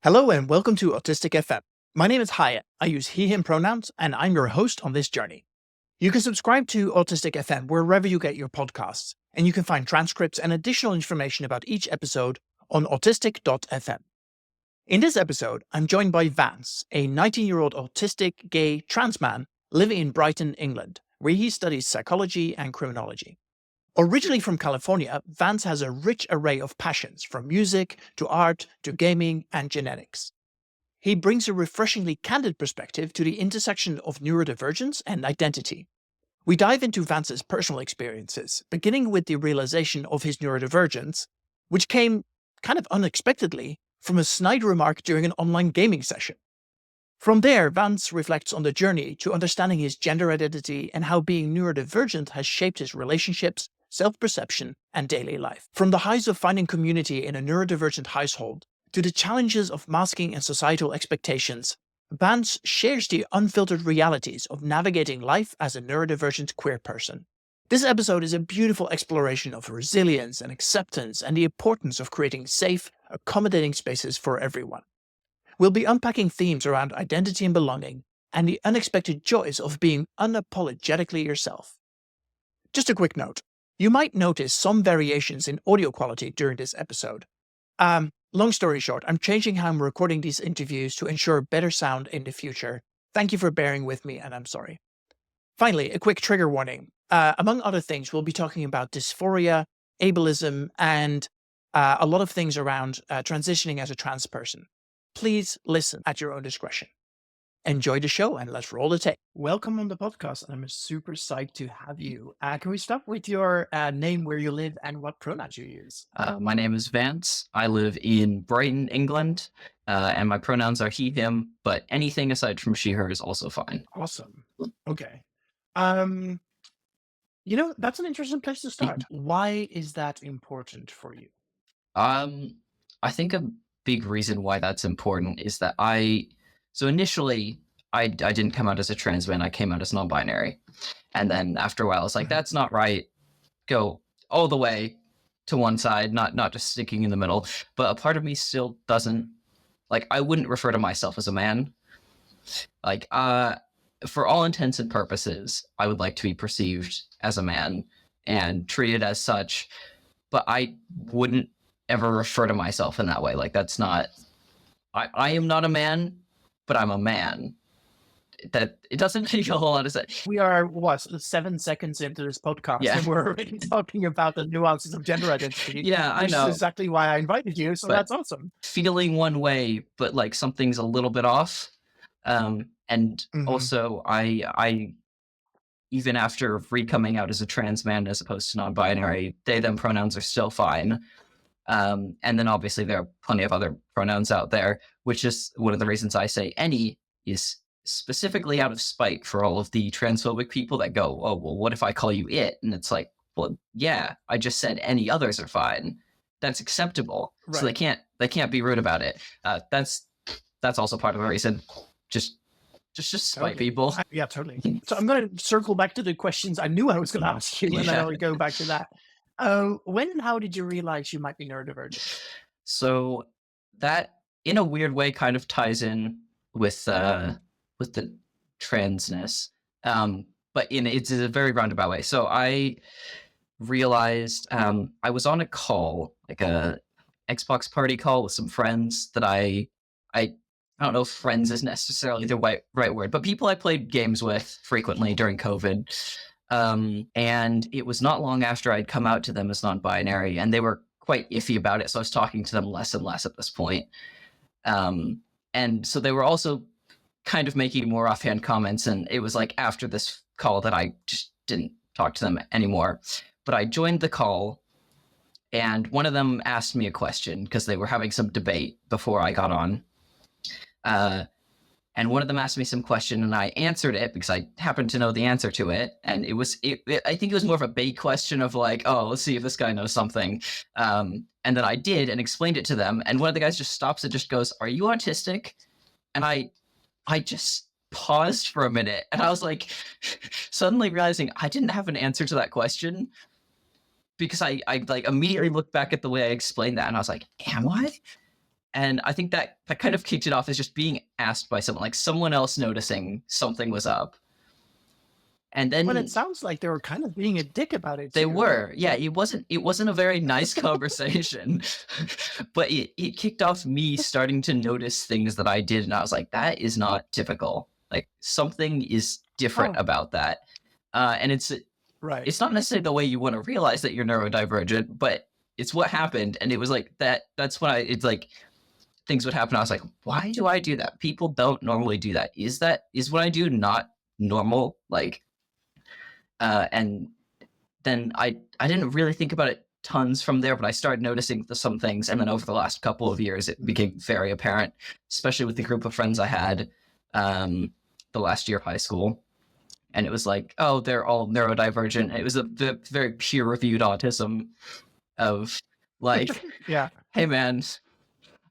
Hello and welcome to Autistic FM. My name is Haje. I use he, him pronouns, and I'm your host on this journey. You can subscribe to Autistic FM wherever you get your podcasts, and you can find transcripts and additional information about each episode on autistic.fm. In this episode, I'm joined by Vance, a 19-year-old autistic, gay, trans man living in Brighton, England, where he studies psychology and criminology. Originally from California, Vance has a rich array of passions, from music to art to gaming and genetics. He brings a refreshingly candid perspective to the intersection of neurodivergence and identity. We dive into Vance's personal experiences, beginning with the realization of his neurodivergence, which came kind of unexpectedly from a snide remark during an online gaming session. From there, Vance reflects on the journey to understanding his gender identity and how being neurodivergent has shaped his relationships, self-perception, and daily life. From the highs of finding community in a neurodivergent household to the challenges of masking and societal expectations, Vance shares the unfiltered realities of navigating life as a neurodivergent queer person. This episode is a beautiful exploration of resilience and acceptance and the importance of creating safe, accommodating spaces for everyone. We'll be unpacking themes around identity and belonging and the unexpected joys of being unapologetically yourself. Just a quick note. You might notice some variations in audio quality during this episode. Long story short, I'm changing how I'm recording these interviews to ensure better sound in the future. Thank you for bearing with me, and I'm sorry. Finally, a quick trigger warning. Among other things, we'll be talking about dysphoria, ableism, and a lot of things around transitioning as a trans person. Please listen at your own discretion. Enjoy the show and let's roll the tape. Welcome on the podcast, and I'm super psyched to have you. Can we start with your name, where you live, and what pronouns you use? My name is Vance. I live in Brighton, England, and my pronouns are he, him, but anything aside from she, her is also fine. Awesome. Okay. That's an interesting place to start. Why is that important for you? I think a big reason why that's important is that initially I didn't come out as a trans man. I came out as non-binary. And then after a while, it's like, that's not right. Go all the way to one side, not just sticking in the middle. But a part of me still doesn't, I wouldn't refer to myself as a man. For all intents and purposes, I would like to be perceived as a man and treated as such, but I wouldn't ever refer to myself in that way. That's not, I am not a man, but I'm a man. That it doesn't make a whole lot of sense. We are 7 seconds into this podcast, and we're already talking about the nuances of gender identity. Yeah, I know. Which is exactly why I invited you, so that's awesome. Feeling one way, but something's a little bit off. Also, I even after coming out as a trans man as opposed to non-binary, they, them pronouns are still fine. And then obviously there are plenty of other pronouns out there, which is one of the reasons I say any is specifically out of spite for all of the transphobic people that go, oh, well, what if I call you it? And it's like, well, yeah, I just said any others are fine. That's acceptable. Right. So they can't be rude about it. That's also part of the reason. Just spite people. Yeah, totally. So I'm going to circle back to the questions I knew I was going to ask you, and then I'll go back to that. When and how did you realize you might be neurodivergent? So that, in a weird way, kind of ties in with the transness, but it's a very roundabout way. So I realized I was on a call, like a Xbox party call with some friends that I don't know if friends is necessarily the right word, but people I played games with frequently during COVID. And it was not long after I'd come out to them as non-binary, and they were quite iffy about it. So I was talking to them less and less at this point. And so they were also kind of making more offhand comments. And it was after this call that I just didn't talk to them anymore. But I joined the call, and one of them asked me a question because they were having some debate before I got on. And one of them asked me some question, and I answered it because I happened to know the answer to it. And I think it was more of a bait question of oh, let's see if this guy knows something. And then I did and explained it to them. And one of the guys just stops and just goes, "Are you autistic?" And I just paused for a minute, and I was suddenly realizing I didn't have an answer to that question, because I immediately looked back at the way I explained that, and I was like, am I? And I think that kind of kicked it off as just being asked by someone, like someone else noticing something was up. And then Well, it sounds like they were kind of being a dick about it. they too, were, right? yeah. It wasn't a very nice conversation, but it kicked off me starting to notice things that I did, and I was like, that is not typical. Like something is different about that, and it's Right. it's not necessarily the way you want to realize that you're neurodivergent, but it's what happened, and it was like that. That's when it's like things would happen. I was like, why do I do that? People don't normally do that. Is what I do not normal? Like. And then I didn't really think about it tons from there, but I started noticing some things. And then over the last couple of years, it became very apparent, especially with the group of friends I had the last year of high school. And it was like, oh, they're all neurodivergent. It was a very peer-reviewed autism of like, Yeah. hey, man,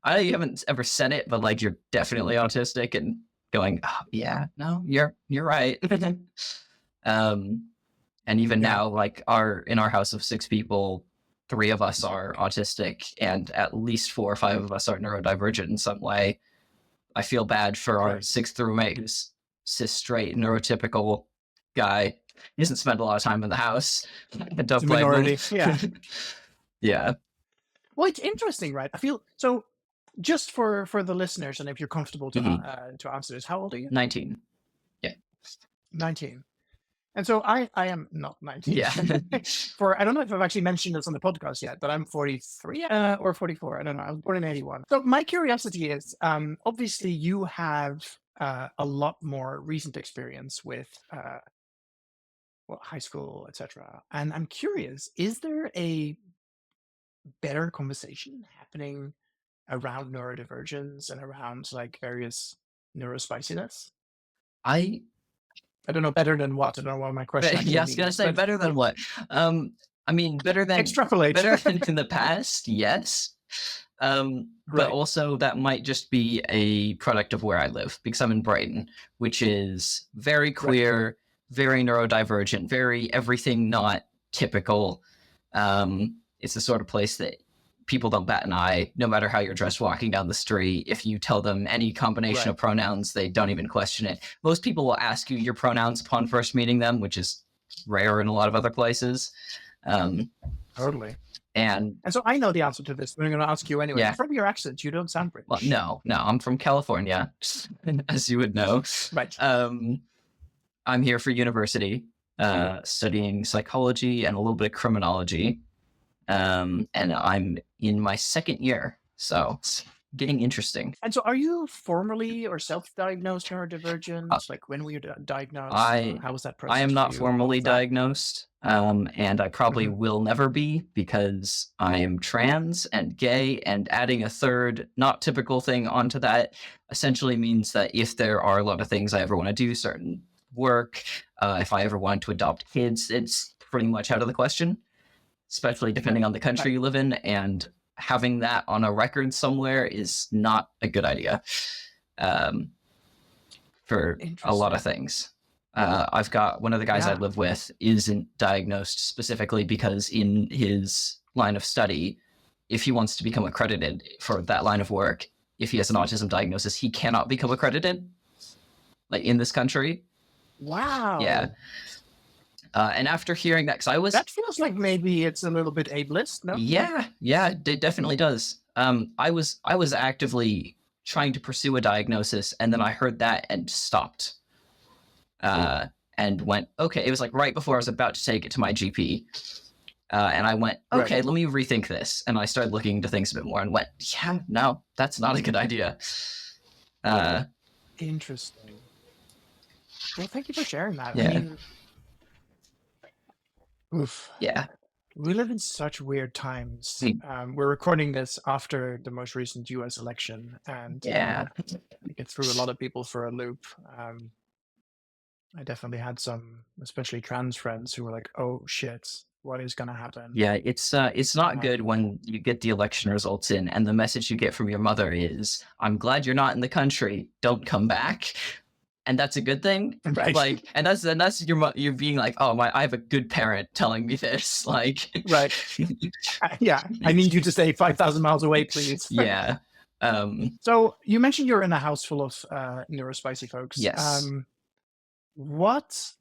I haven't ever said it, but like, you're definitely autistic, and going, oh, yeah, no, you're right. And even now, like in our house of 6 people, 3 of us are autistic, and at least 4 or 5 of us are neurodivergent in some way. I feel bad for our 6th roommate, who's cis straight neurotypical guy. He doesn't spend a lot of time in the house. I don't blame minority. him. Yeah. Yeah. Well, it's interesting, right? I feel so. Just for the listeners, and if you're comfortable to answer this, how old are you? 19. Yeah. 19. And so I am not 19. Yeah. I don't know if I've actually mentioned this on the podcast yet, but I'm 43 or 44. I don't know. I was born in 81. So my curiosity is, obviously you have a lot more recent experience with high school, etc. And I'm curious, is there a better conversation happening around neurodivergence and around like various neurospiciness? I don't know, better than what? I don't know what my question actually yeah, I was gonna means, say but better than what? I mean, better than extrapolate. better than in the past, yes. But Right. also that might just be a product of where I live, because I'm in Brighton, which is very queer, very neurodivergent, very everything not typical. It's the sort of place that people don't bat an eye, no matter how you're dressed walking down the street. If you tell them any combination of pronouns, they don't even question it. Most people will ask you your pronouns upon first meeting them, which is rare in a lot of other places. Totally. And so I know the answer to this, but I'm going to ask you anyway. Yeah. From your accent, you don't sound British. Well, no, I'm from California, as you would know. Right. I'm here for university, studying psychology and a little bit of criminology. And I'm in my 2nd year, so it's getting interesting. And so are you formally or self-diagnosed neurodivergent? Like when were you diagnosed? How was that process? I am not for you? formally diagnosed, and I probably will never be, because I am trans and gay, and adding a third not typical thing onto that essentially means that if there are a lot of things I ever want to do, certain work, if I ever want to adopt kids, it's pretty much out of the question, especially depending on the country you live in, and having that on a record somewhere is not a good idea for a lot of things. I've got one of the guys I live with isn't diagnosed specifically because in his line of study, if he wants to become accredited for that line of work, if he has an autism diagnosis, he cannot become accredited, like in this country. Wow. Yeah. And after hearing that, because that feels like maybe it's a little bit ableist, no? Yeah, it definitely does. I was actively trying to pursue a diagnosis, and then I heard that and stopped. And went, okay, it was like right before I was about to take it to my GP. And I went, okay, let me rethink this. And I started looking into things a bit more and went, yeah, no, that's not a good idea. Interesting. Well, thank you for sharing that. Yeah. I mean, oof. Yeah. We live in such weird times. We're recording this after the most recent US election, and it threw a lot of people for a loop. I definitely had some, especially trans friends, who were like, "Oh shit, what is gonna happen?" Yeah, it's not good when you get the election results in, and the message you get from your mother is, "I'm glad you're not in the country. Don't come back." And that's a good thing, right? Like, and that's you're being like, "Oh my, I have a good parent telling me this." Like, right? Yeah, I need you to stay 5,000 miles away, please. Yeah. So you mentioned you're in a house full of neurospicy folks. Yes. What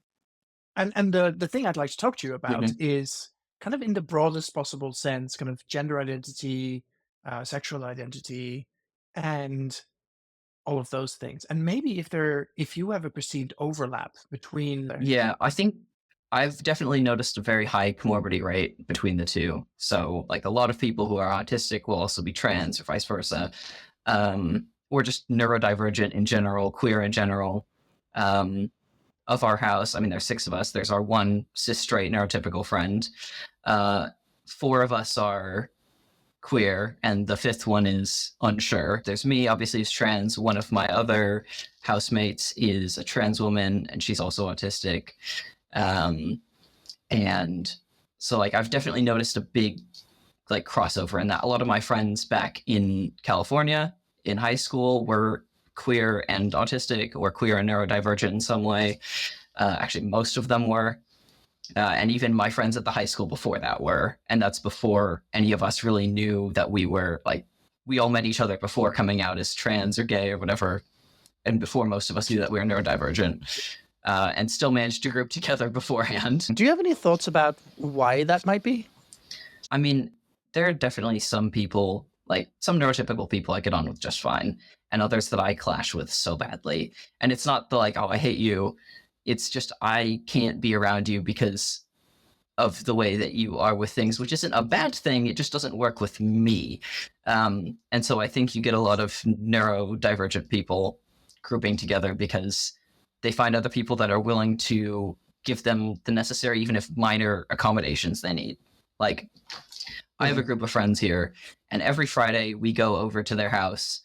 and the thing I'd like to talk to you about Mhm. is kind of in the broadest possible sense, kind of gender identity, sexual identity, and all of those things. And maybe if you have a perceived overlap between Yeah, I think I've definitely noticed a very high comorbidity rate between the two. So, like, a lot of people who are autistic will also be trans or vice versa, or just neurodivergent in general, queer in general. Um, of our house, I mean, there's 6 of us. There's our one cis straight neurotypical friend. Uh, 4 of us are queer, and the 5th one is unsure. There's me, obviously, who's trans. One of my other housemates is a trans woman, and she's also autistic. And so, like, I've definitely noticed a big, like, crossover in that. A lot of my friends back in California in high school were queer and autistic, or queer and neurodivergent in some way. Actually, most of them were. And even my friends at the high school before that were. And that's before any of us really knew that we were, like, we all met each other before coming out as trans or gay or whatever. And before most of us knew that we were neurodivergent. And still managed to group together beforehand. Do you have any thoughts about why that might be? I mean, there are definitely some people, like some neurotypical people I get on with just fine, and others that I clash with so badly. And it's not the like, oh, I hate you. It's just I can't be around you because of the way that you are with things, which isn't a bad thing. It just doesn't work with me. And so I think you get a lot of neurodivergent people grouping together because they find other people that are willing to give them the necessary, even if minor accommodations they need. Like, I have a group of friends here, and every Friday we go over to their house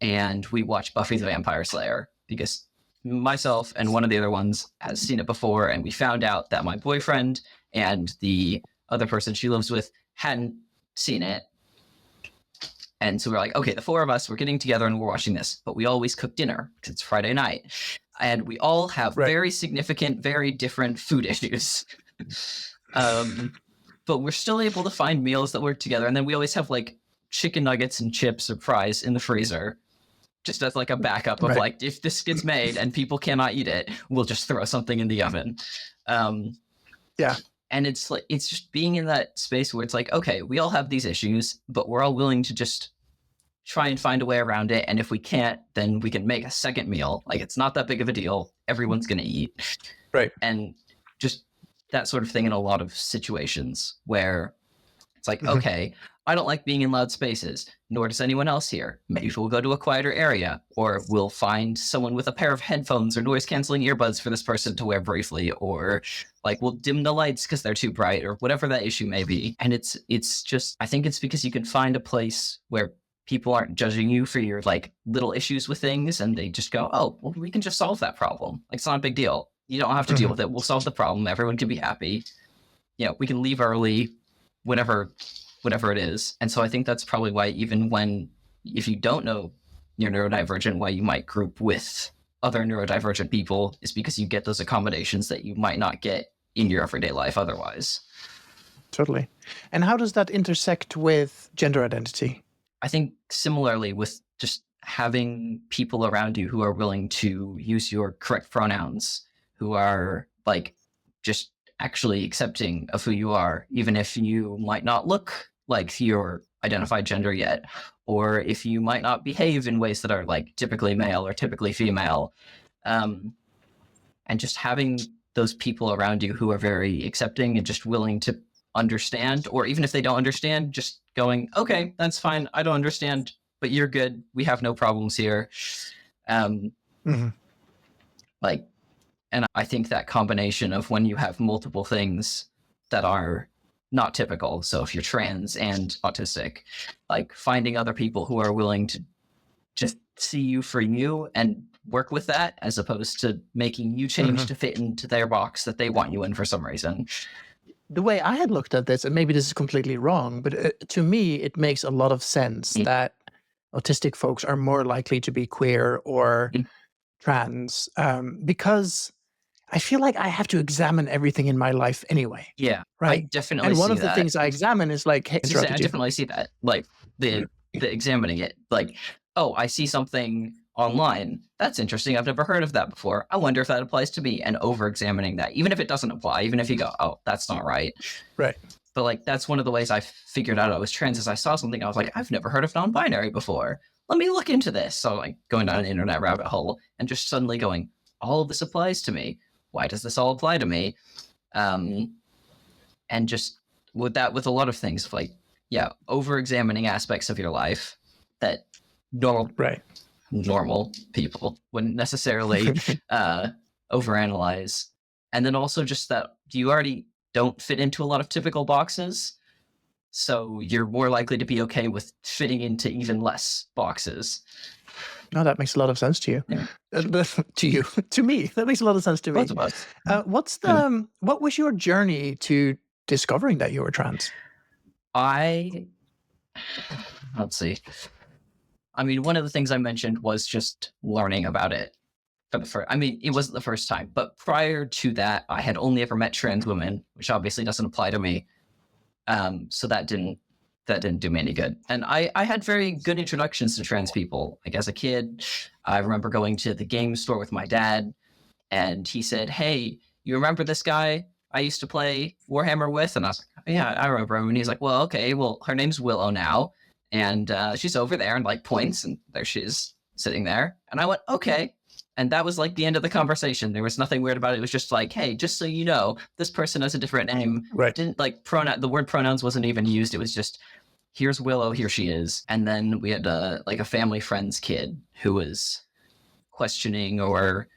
and we watch Buffy the Vampire Slayer because myself and one of the other ones has seen it before, and we found out that my boyfriend and the other person she lives with hadn't seen it. And so we're like, okay, the 4 of us, we're getting together and we're watching this, but we always cook dinner because it's Friday night. And we all have very significant, very different food issues. But we're still able to find meals that work together. And then we always have like chicken nuggets and chips or fries in the freezer, just as like a backup of like, if this gets made and people cannot eat it, we'll just throw something in the oven. And it's like, it's just being in that space where it's like, okay, we all have these issues, but we're all willing to just try and find a way around it. And if we can't, then we can make a second meal. Like, it's not that big of a deal. Everyone's going to eat. Right. And just that sort of thing in a lot of situations where it's like, okay, I don't like being in loud spaces, nor does anyone else here. Maybe we'll go to a quieter area, or we'll find someone with a pair of headphones or noise-canceling earbuds for this person to wear briefly, or like we'll dim the lights because they're too bright, or whatever that issue may be. And it's just, I think it's because you can find a place where people aren't judging you for your like little issues with things, and they just go, oh, well, we can just solve that problem. Like, it's not a big deal. You don't have to deal with it. We'll solve the problem. Everyone can be happy. You know, we can leave early, whatever it is. And so I think that's probably why, even when, if you don't know you're neurodivergent, why you might group with other neurodivergent people is because you get those accommodations that you might not get in your everyday life otherwise. Totally. And how does that intersect with gender identity? I think similarly with just having people around you who are willing to use your correct pronouns, who are like just actually accepting of who you are, even if you might not look like your identified gender yet, or if you might not behave in ways that are like typically male or typically female. And just having those people around you who are very accepting and just willing to understand, or even if they don't understand, just going, okay, that's fine. I don't understand, but you're good. We have no problems here. Like, and I think that combination of when you have multiple things that are not typical, so if you're trans and autistic, like finding other people who are willing to just see you for you and work with that, as opposed to making you change to fit into their box that they want you in for some reason. The way I had looked at this, and maybe this is completely wrong, but to me, it makes a lot of sense that autistic folks are more likely to be queer or trans, because I feel like I have to examine everything in my life anyway. Yeah, right. I definitely and one see of the that. things I examine is like, hey, I definitely see that. Like, the examining it. Like, oh, I see something online. That's interesting. I've never heard of that before. I wonder if that applies to me, and over-examining that, even if it doesn't apply, even if you go, oh, that's not right. Right. But like, that's one of the ways I figured out I was trans is I saw something. I was like, I've never heard of non-binary before. Let me look into this. So like going down an internet rabbit hole and just suddenly going, all of this applies to me. Why does this all apply to me? And just with a lot of things, like, yeah, over-examining aspects of your life that normal people wouldn't necessarily overanalyze. And then also just that you already don't fit into a lot of typical boxes, so you're more likely to be okay with fitting into even less boxes. No, that makes a lot of sense to you. Yeah. To you, to me, that makes a lot of sense to me. Both of us. What was your journey to discovering that you were trans? Let's see. I mean, one of the things I mentioned was just learning about it. It wasn't the first time, but prior to that, I had only ever met trans women, which obviously doesn't apply to me. So that didn't do me any good. And I had very good introductions to trans people. Like as a kid, I remember going to the game store with my dad, and he said, "Hey, you remember this guy I used to play Warhammer with?" And I was like, "Yeah, I remember him." And he's like, "Well, okay, well, her name's Willow now, and she's over there," and like points, and there she is sitting there. And I went, "Okay." And that was like the end of the conversation. There was nothing weird about it. It was just like, hey, just so you know, this person has a different name. Right. Didn't like the word pronouns wasn't even used. It was just, here's Willow, here she is. And then we had like a family friend's kid who was questioning or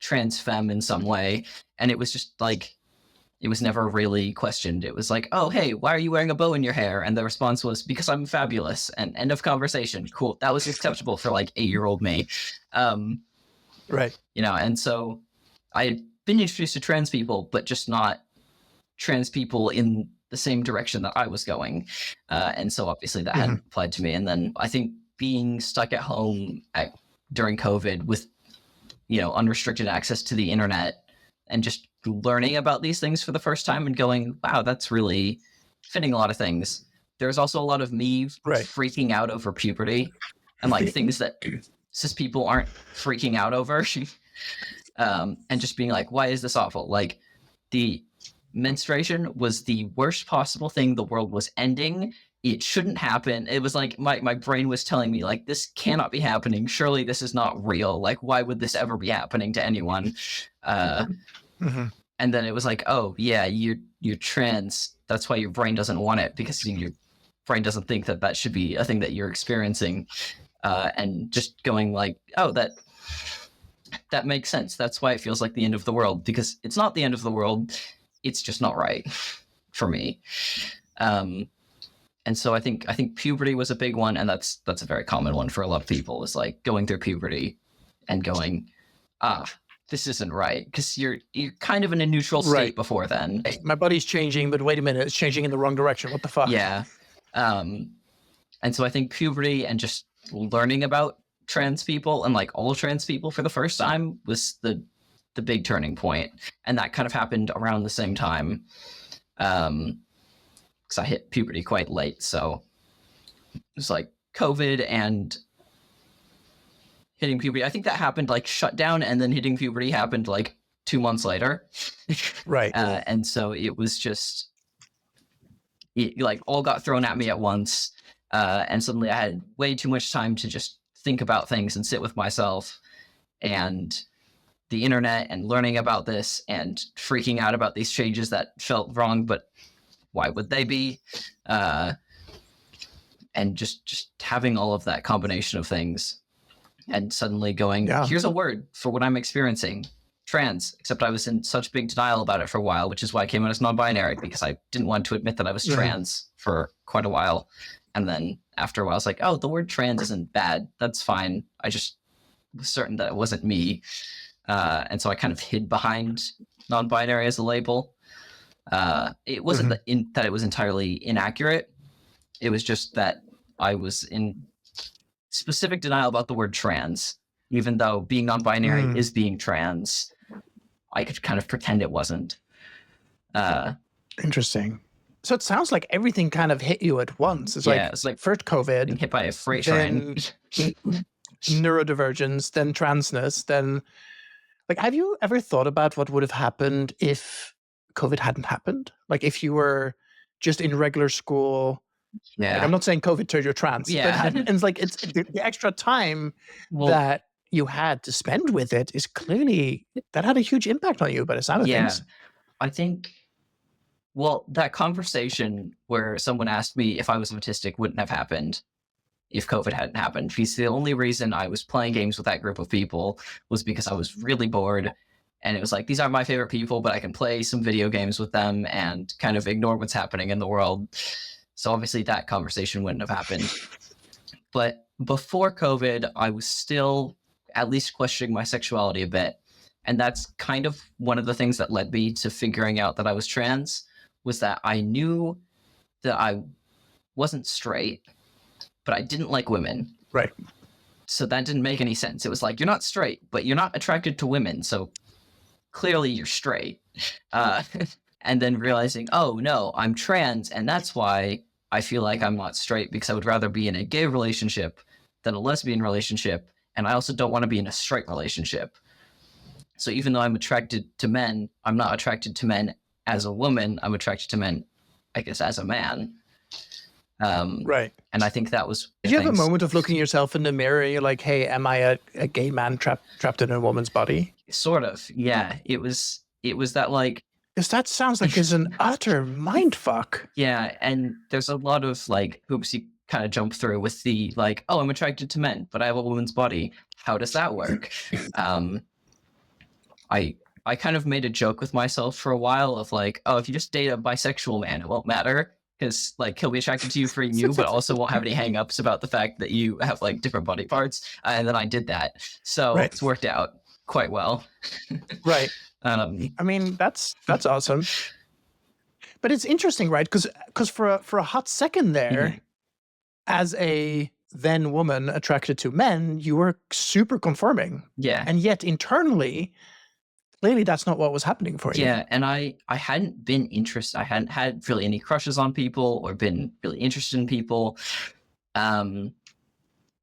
trans femme in some way. And it was just like, it was never really questioned. It was like, oh, hey, why are you wearing a bow in your hair? And the response was, because I'm fabulous. And end of conversation. Cool. That was acceptable for like 8-year-old me. Right. And so I had been introduced to trans people, but just not trans people in the same direction that I was going. And so obviously that hadn't applied to me. And then I think being stuck at home during COVID with, unrestricted access to the internet and just learning about these things for the first time and going, wow, that's really fitting a lot of things. There's also a lot of me freaking out over puberty and like things that cis people aren't freaking out over. And just being like, why is this awful? Like the menstruation was the worst possible thing. The world was ending. It shouldn't happen. It was like my brain was telling me like, this cannot be happening. Surely this is not real. Like, why would this ever be happening to anyone? And then it was like, oh yeah, you're trans. That's why your brain doesn't want it, because your brain doesn't think that should be a thing that you're experiencing. And just going like, oh, that makes sense. That's why it feels like the end of the world, because it's not the end of the world. It's just not right for me. And so I think puberty was a big one, and that's a very common one for a lot of people, is like going through puberty and going, this isn't right, because you're kind of in a neutral state before then. My body's changing, but wait a minute, it's changing in the wrong direction. What the fuck? Yeah. And so I think puberty and just learning about trans people and like all trans people for the first time was the big turning point. And that kind of happened around the same time. Because I hit puberty quite late. So it was like COVID and hitting puberty. I think that happened like shut down, and then hitting puberty happened like 2 months later. Right. And so it was just, it like all got thrown at me at once. And suddenly I had way too much time to just think about things and sit with myself, and the internet and learning about this and freaking out about these changes that felt wrong, but why would they be? And just having all of that combination of things, and suddenly going, here's a word for what I'm experiencing, trans, except I was in such big denial about it for a while, which is why I came out as non-binary, because I didn't want to admit that I was trans for quite a while. And then after a while, I was like, oh, the word trans isn't bad. That's fine. I just was certain that it wasn't me. And so I kind of hid behind non-binary as a label. It wasn't that it was entirely inaccurate. It was just that I was in specific denial about the word trans, even though being non-binary is being trans. I could kind of pretend it wasn't. Interesting. So it sounds like everything kind of hit you at once. It's it's like first COVID, being hit by a freight then train. neurodivergence, then transness, then like, have you ever thought about what would have happened if COVID hadn't happened? Like if you were just in regular school, like Yeah. I'm not saying COVID turned you trans, but Yeah. and it's like it's the extra time Well, that you had to spend with it is clearly that had a huge impact on you by the sound of yeah, things. I think, well, that conversation where someone asked me if I was autistic wouldn't have happened if COVID hadn't happened. Because the only reason I was playing games with that group of people was because I was really bored. And it was like, these aren't my favorite people, but I can play some video games with them and kind of ignore what's happening in the world. So obviously that conversation wouldn't have happened. But before COVID, I was still at least questioning my sexuality a bit. And that's kind of one of the things that led me to figuring out that I was trans, was that I knew that I wasn't straight, but I didn't like women. Right. So that didn't make any sense. It was like, you're not straight, but you're not attracted to women. So clearly you're straight. And then realizing, oh no, I'm trans. And that's why I feel like I'm not straight, because I would rather be in a gay relationship than a lesbian relationship. And I also don't want to be in a straight relationship. So even though I'm attracted to men, I'm not attracted to men as a woman. I'm attracted to men, I guess, as a man. Right. And I think that was... Did you have a moment of looking yourself in the mirror? You're like, hey, am I a gay man trapped in a woman's body? Sort of, yeah. It was that, like... Because that sounds like it's an utter mindfuck. Yeah, and there's a lot of, like, hoops you kind of jump through with the, like, oh, I'm attracted to men, but I have a woman's body. How does that work? I kind of made a joke with myself for a while of like, oh, if you just date a bisexual man, it won't matter, because like he'll be attracted to you for you, but also won't have any hang-ups about the fact that you have like different body parts. And then I did that, so Right. It's worked out quite well. Right. I mean, that's awesome. But it's interesting, right? Because for a hot second there, as a then woman attracted to men, you were super conforming. Yeah. And yet internally, clearly that's not what was happening for you. Yeah, and I hadn't been interested. I hadn't had really any crushes on people or been really interested in people. And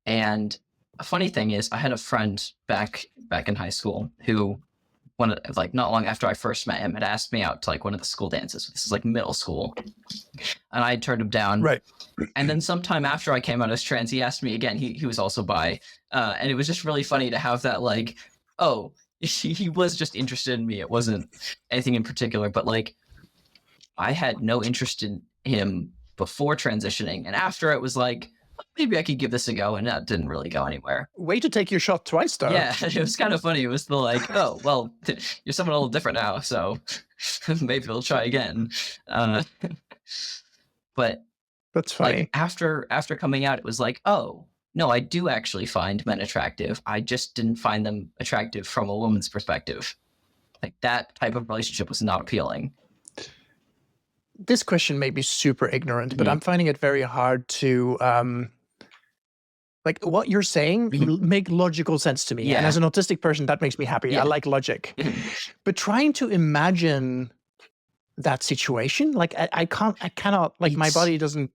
a funny thing is, I had a friend back in high school who, not long after I first met him, had asked me out to like one of the school dances. This is like middle school, and I turned him down. Right. And then sometime after I came out as trans, he asked me again. He was also bi, and it was just really funny to have that, like, oh, he was just interested in me. It wasn't anything in particular, but like I had no interest in him before transitioning, and after it was like, maybe I could give this a go, and that didn't really go anywhere. Way to take your shot twice, though. Yeah, it was kind of funny. It was the like, oh, well, you're someone a little different now, so maybe we'll try again. But that's funny. Like, after coming out, it was like, oh, no, I do actually find men attractive. I just didn't find them attractive from a woman's perspective. Like, that type of relationship was not appealing. This question may be super ignorant, but I'm finding it very hard to, like, what you're saying make logical sense to me. Yeah. And as an autistic person, that makes me happy. Yeah. I like logic. But trying to imagine that situation, like, I cannot, like, my body doesn't.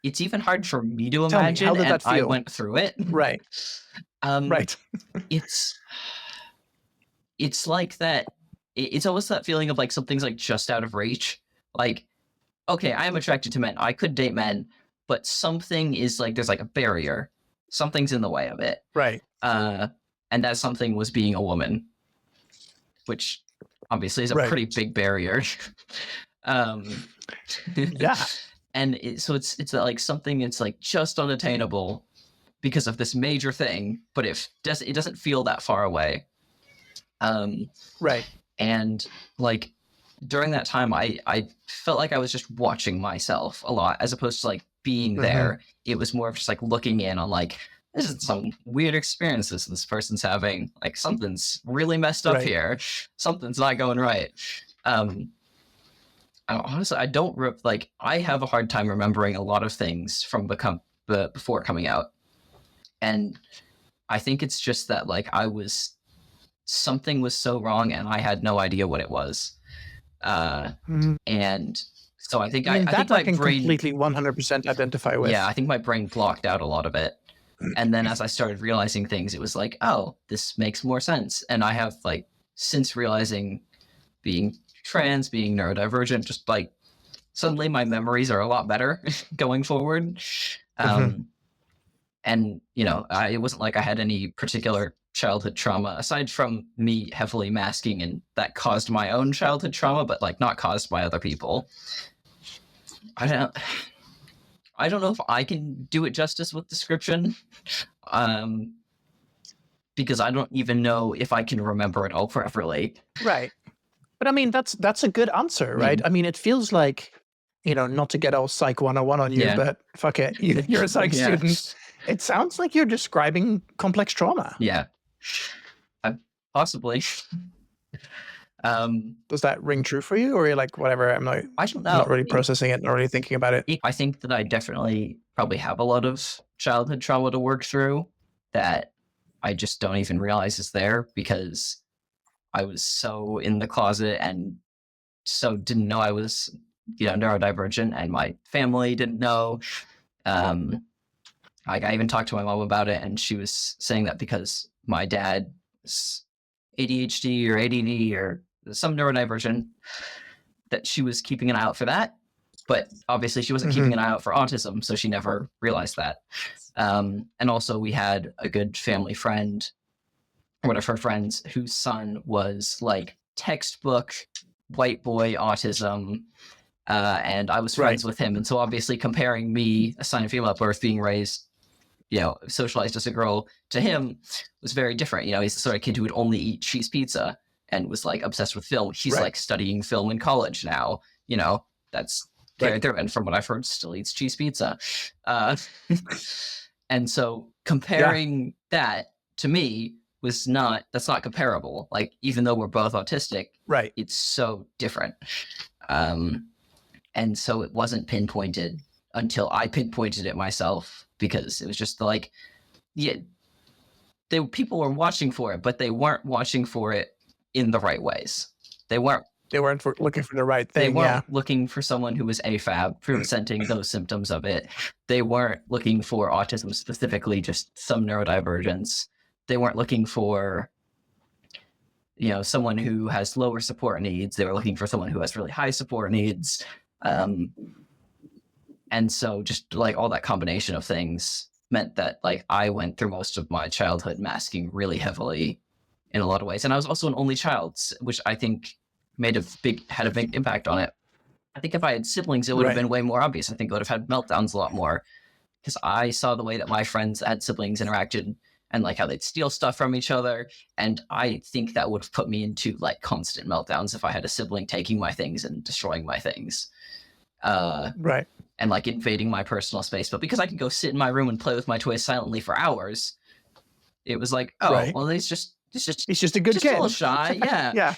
It's even hard for me to Tell me, imagine, how did and that feel? I went through it. Right. Right. It's like that. It's almost that feeling of like something's like just out of reach. Like, okay, I am attracted to men. I could date men, but something is like, there's like a barrier. Something's in the way of it. Right. And that something was being a woman, which obviously is a pretty big barrier. Yeah. And so it's like something that's like just unattainable because of this major thing, but it doesn't feel that far away. Right. And like during that time, I felt like I was just watching myself a lot as opposed to like being there. It was more of just like looking in on like, this is some weird experiences this person's having. Like something's really messed up here. Something's not going right. Honestly, I don't like. I have a hard time remembering a lot of things from before coming out, and I think it's just that like something was so wrong, and I had no idea what it was, and So I think I mean, I that think I my can brain, completely 100% identify with. yeah, I think my brain blocked out a lot of it. And then as I started realizing things, it was like, oh, this makes more sense. And I have like since realizing being trans, being neurodivergent, just like suddenly my memories are a lot better going forward. And you know, it wasn't like I had any particular childhood trauma aside from me heavily masking, and that caused my own childhood trauma, but like not caused by other people. I don't know if I can do it justice with description, because I don't even know if I can remember it all properly. Right. But I mean, that's a good answer, right? I mean, it feels like, not to get all Psych 101 on you, Yeah. but fuck it, you're a Psych Yeah. student. It sounds like you're describing complex trauma. Yeah. Possibly. Does that ring true for you, or are you like, whatever, I don't know. not really processing it, not really thinking about it? I think that I definitely probably have a lot of childhood trauma to work through that I just don't even realize is there, because I was so in the closet and so didn't know I was, neurodivergent, and my family didn't know. I even talked to my mom about it, and she was saying that because my dad's ADHD or ADD or some neurodivergent, that she was keeping an eye out for that. But obviously she wasn't keeping an eye out for autism, so she never realized that. And also we had a good family friend, one of her friends, whose son was like textbook white boy autism, and I was friends with him. And so obviously comparing me, a son of female at birth, being raised, socialized as a girl, to him was very different. He's the sort of kid who would only eat cheese pizza and was like obsessed with film. He's like studying film in college now. That's very different. From what I've heard, still eats cheese pizza. And so comparing that to me that's not comparable. Like, even though we're both autistic, it's so different. And so it wasn't pinpointed until I pinpointed it myself, because it was just like, people were watching for it, but they weren't watching for it in the right ways. They weren't looking for the right thing. They weren't looking for someone who was AFAB presenting those symptoms of it. They weren't looking for autism specifically, just some neurodivergence. They weren't looking for, someone who has lower support needs. They were looking for someone who has really high support needs. And so just like all that combination of things meant that like I went through most of my childhood masking really heavily in a lot of ways. And I was also an only child, which I think had a big impact on it. I think if I had siblings, it would have been way more obvious. I think I would have had meltdowns a lot more, because I saw the way that my friends that had siblings interacted and like how they'd steal stuff from each other. And I think that would have put me into like constant meltdowns if I had a sibling taking my things and destroying my things. And like invading my personal space. But because I could go sit in my room and play with my toys silently for hours, it was like, well, he's just a good kid. A little shy. Yeah. Yeah.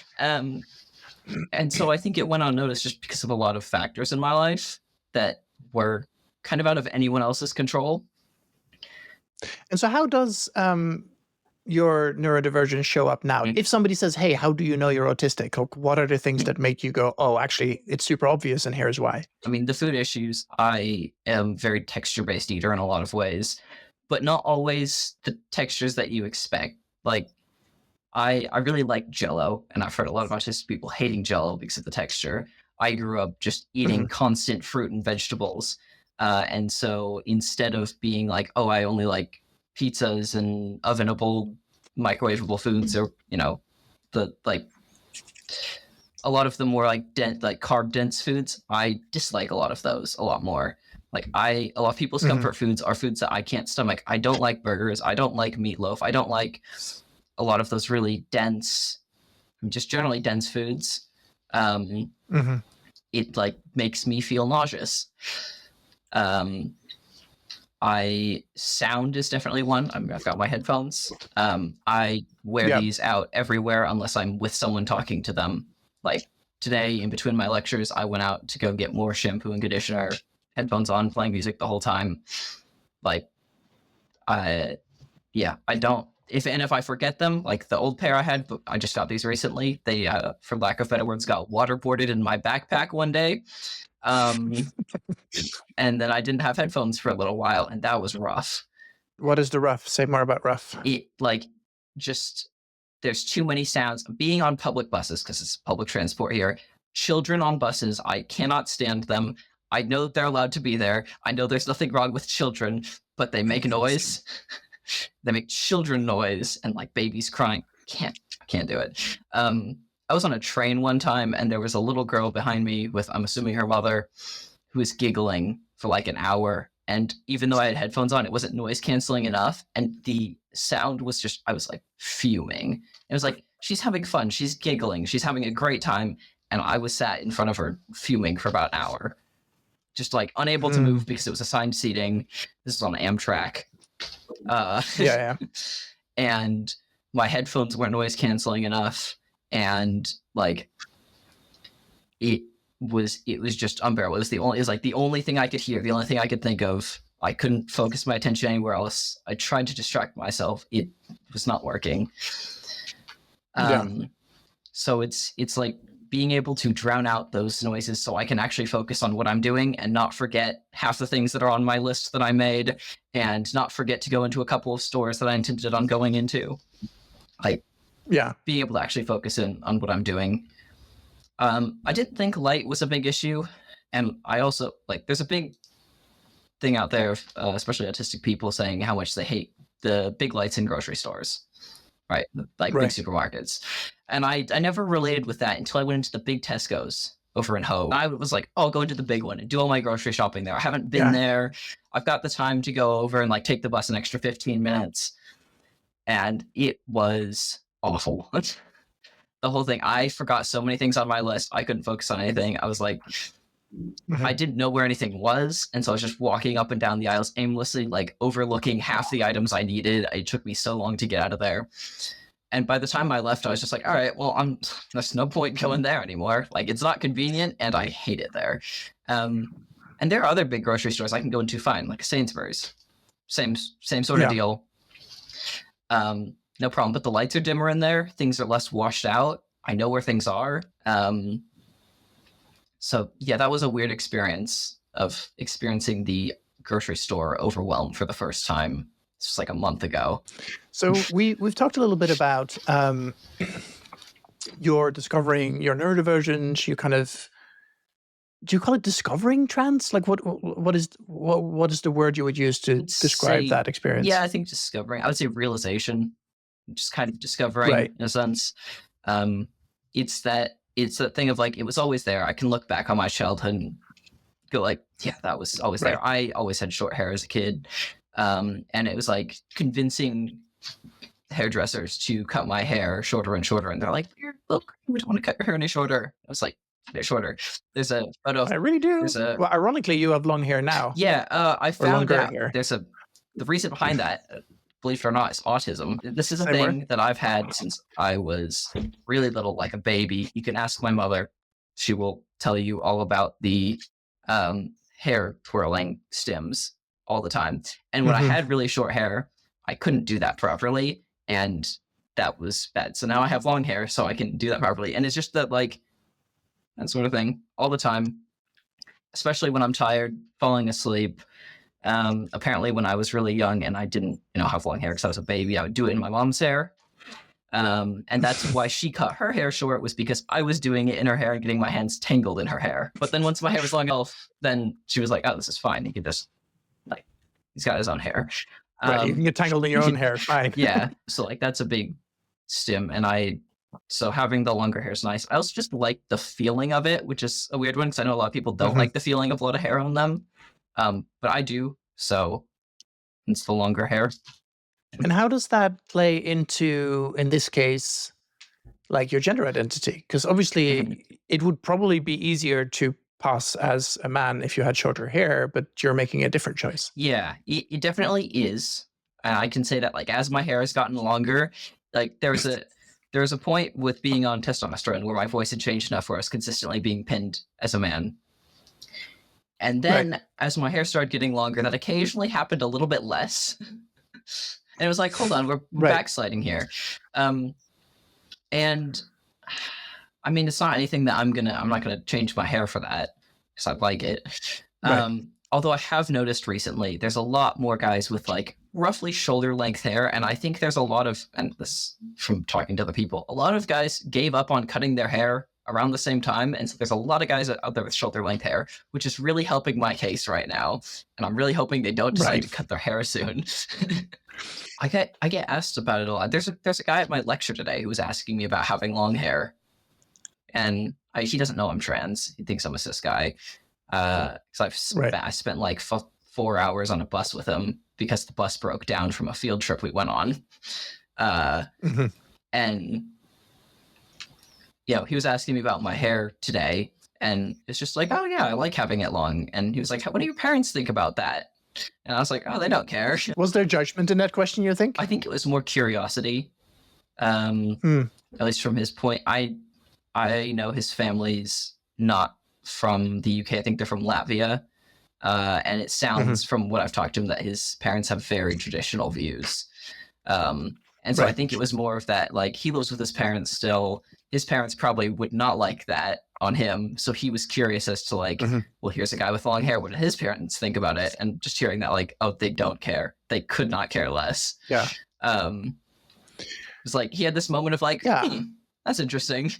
And so I think it went unnoticed just because of a lot of factors in my life that were kind of out of anyone else's control. And so how does your neurodivergence show up now? If somebody says, hey, how do you know you're autistic? Like, what are the things that make you go, oh, actually, it's super obvious, and here's why? I mean, the food issues, I am very texture-based eater in a lot of ways, but not always the textures that you expect. Like, I really like Jell-O, and I've heard a lot of autistic people hating Jell-O because of the texture. I grew up just eating constant fruit and vegetables. And so instead of being like, oh, I only like pizzas and ovenable, microwavable foods, or, a lot of the more like carb dense foods, I dislike a lot of those a lot more. Like a lot of people's comfort foods are foods that I can't stomach. I don't like burgers. I don't like meatloaf. I don't like a lot of those really dense, just generally dense foods. It like makes me feel nauseous. Sound is definitely one. I mean, I've got my headphones. I wear these out everywhere unless I'm with someone talking to them. Like today, in between my lectures, I went out to go get more shampoo and conditioner, headphones on, playing music the whole time. Like, I don't. If I forget them, like the old pair I had, but I just got these recently. They, for lack of better words, got waterboarded in my backpack one day. Um, and then I didn't have headphones for a little while, and that was rough. What is the rough? Say more about rough. It just there's too many sounds. Being on public buses, because it's public transport here, children on buses, I cannot stand them. I know that they're allowed to be there. I know there's nothing wrong with children, but they make noise. They make children noise and like babies crying. I can't do it. I was on a train one time and there was a little girl behind me with, I'm assuming, her mother, who was giggling for like an hour. And even though I had headphones on, it wasn't noise canceling enough. And the sound was just, I was like fuming. It was like, she's having fun. She's giggling. She's having a great time. And I was sat in front of her fuming for about an hour, just like unable to move because it was assigned seating. This is on Amtrak. Yeah. And my headphones weren't noise canceling enough. And like, it was just unbearable. It was like the only thing I could hear, the only thing I could think of. I couldn't focus my attention anywhere else. I tried to distract myself. It was not working. So it's like being able to drown out those noises so I can actually focus on what I'm doing and not forget half the things that are on my list that I made, and not forget to go into a couple of stores that I intended on going into. Like, being able to actually focus in on what I'm doing. I didn't think light was a big issue. And I also, like, there's a big thing out there, especially autistic people, saying how much they hate the big lights in grocery stores, right? Like big supermarkets. And I never related with that until I went into the big Tesco's over in Haje. I was like, oh, I'll go into the big one and do all my grocery shopping there. I haven't been there. I've got the time to go over and like take the bus an extra 15 minutes. And it was awful. The whole thing. I forgot so many things on my list. I couldn't focus on anything. I was like, I didn't know where anything was. And so I was just walking up and down the aisles aimlessly, like overlooking half the items I needed. It took me so long to get out of there. And by the time I left, I was just like, all right, well, there's no point going there anymore. Like, it's not convenient and I hate it there. And there are other big grocery stores I can go into fine, like Sainsbury's. Same sort of deal. No problem. But the lights are dimmer in there. Things are less washed out. I know where things are. So yeah, that was a weird experience of experiencing the grocery store overwhelm for the first time. It's just like a month ago. So we've talked a little bit about your discovering your neurodivergence. You kind of, do you call it discovering trans? Like what is the word you would use to describe that experience? Yeah, I think discovering. I would say realization, just kind of discovering in a sense. It's that thing of like, it was always there. I can look back on my childhood and go like, yeah, that was always there. I always had short hair as a kid. And it was like convincing hairdressers to cut my hair shorter and shorter. And they're like, look, we don't want to cut your hair any shorter. I was like, they're shorter. There's a photo. I really do. Well, ironically, you have long hair now. Yeah. I found out the reason behind that, believe it or not, is autism. This is a thing that I've had since I was really little, like a baby. You can ask my mother. She will tell you all about the hair twirling stems all the time. And when I had really short hair, I couldn't do that properly. And that was bad. So now I have long hair, so I can do that properly. And it's just that, like, that sort of thing all the time, especially when I'm tired, falling asleep. Apparently when I was really young and I didn't, have long hair because I was a baby, I would do it in my mom's hair. And that's why she cut her hair short, was because I was doing it in her hair and getting my hands tangled in her hair. But then once my hair was long enough, then she was like, oh, this is fine. He can just, like, he's got his own hair. You can get tangled in your own hair. Fine. Yeah. So like, that's a big stim. And so having the longer hair is nice. I also just like the feeling of it, which is a weird one because I know a lot of people don't like the feeling of a lot of hair on them. But I do. So it's the longer hair. And how does that play into, in this case, like your gender identity? Because obviously it would probably be easier to pass as a man if you had shorter hair, but you're making a different choice. Yeah, it definitely is. I can say that, like, as my hair has gotten longer, like there was a point with being on testosterone where my voice had changed enough where I was consistently being pinned as a man. And then as my hair started getting longer, that occasionally happened a little bit less. And it was like, hold on, we're backsliding here. And I mean, it's not anything that I'm not gonna change my hair for that. because I like it. Right. Although I have noticed recently, there's a lot more guys with like roughly shoulder length hair. And I think there's a lot of, and this from talking to other people, a lot of guys gave up on cutting their hair around the same time. And so there's a lot of guys out there with shoulder length hair, which is really helping my case right now. And I'm really hoping they don't decide to cut their hair soon. I get asked about it a lot. There's a guy at my lecture today who was asking me about having long hair. And he doesn't know I'm trans. He thinks I'm a cis guy. Because I spent like 4 hours on a bus with him because the bus broke down from a field trip we went on. And, you know, he was asking me about my hair today. And it's just like, oh, yeah, I like having it long. And he was like, what do your parents think about that? And I was like, oh, they don't care. Was there judgment in that question, you think? I think it was more curiosity. At least from his point. I know his family's not from the UK. I think they're from Latvia. And it sounds from what I've talked to him that his parents have very traditional views. And so I think it was more of that, like, he lives with his parents still. His parents probably would not like that on him. So he was curious as to like, well, here's a guy with long hair. What do his parents think about it? And just hearing that, like, oh, they don't care. They could not care less. Yeah. It's like he had this moment of like, that's interesting.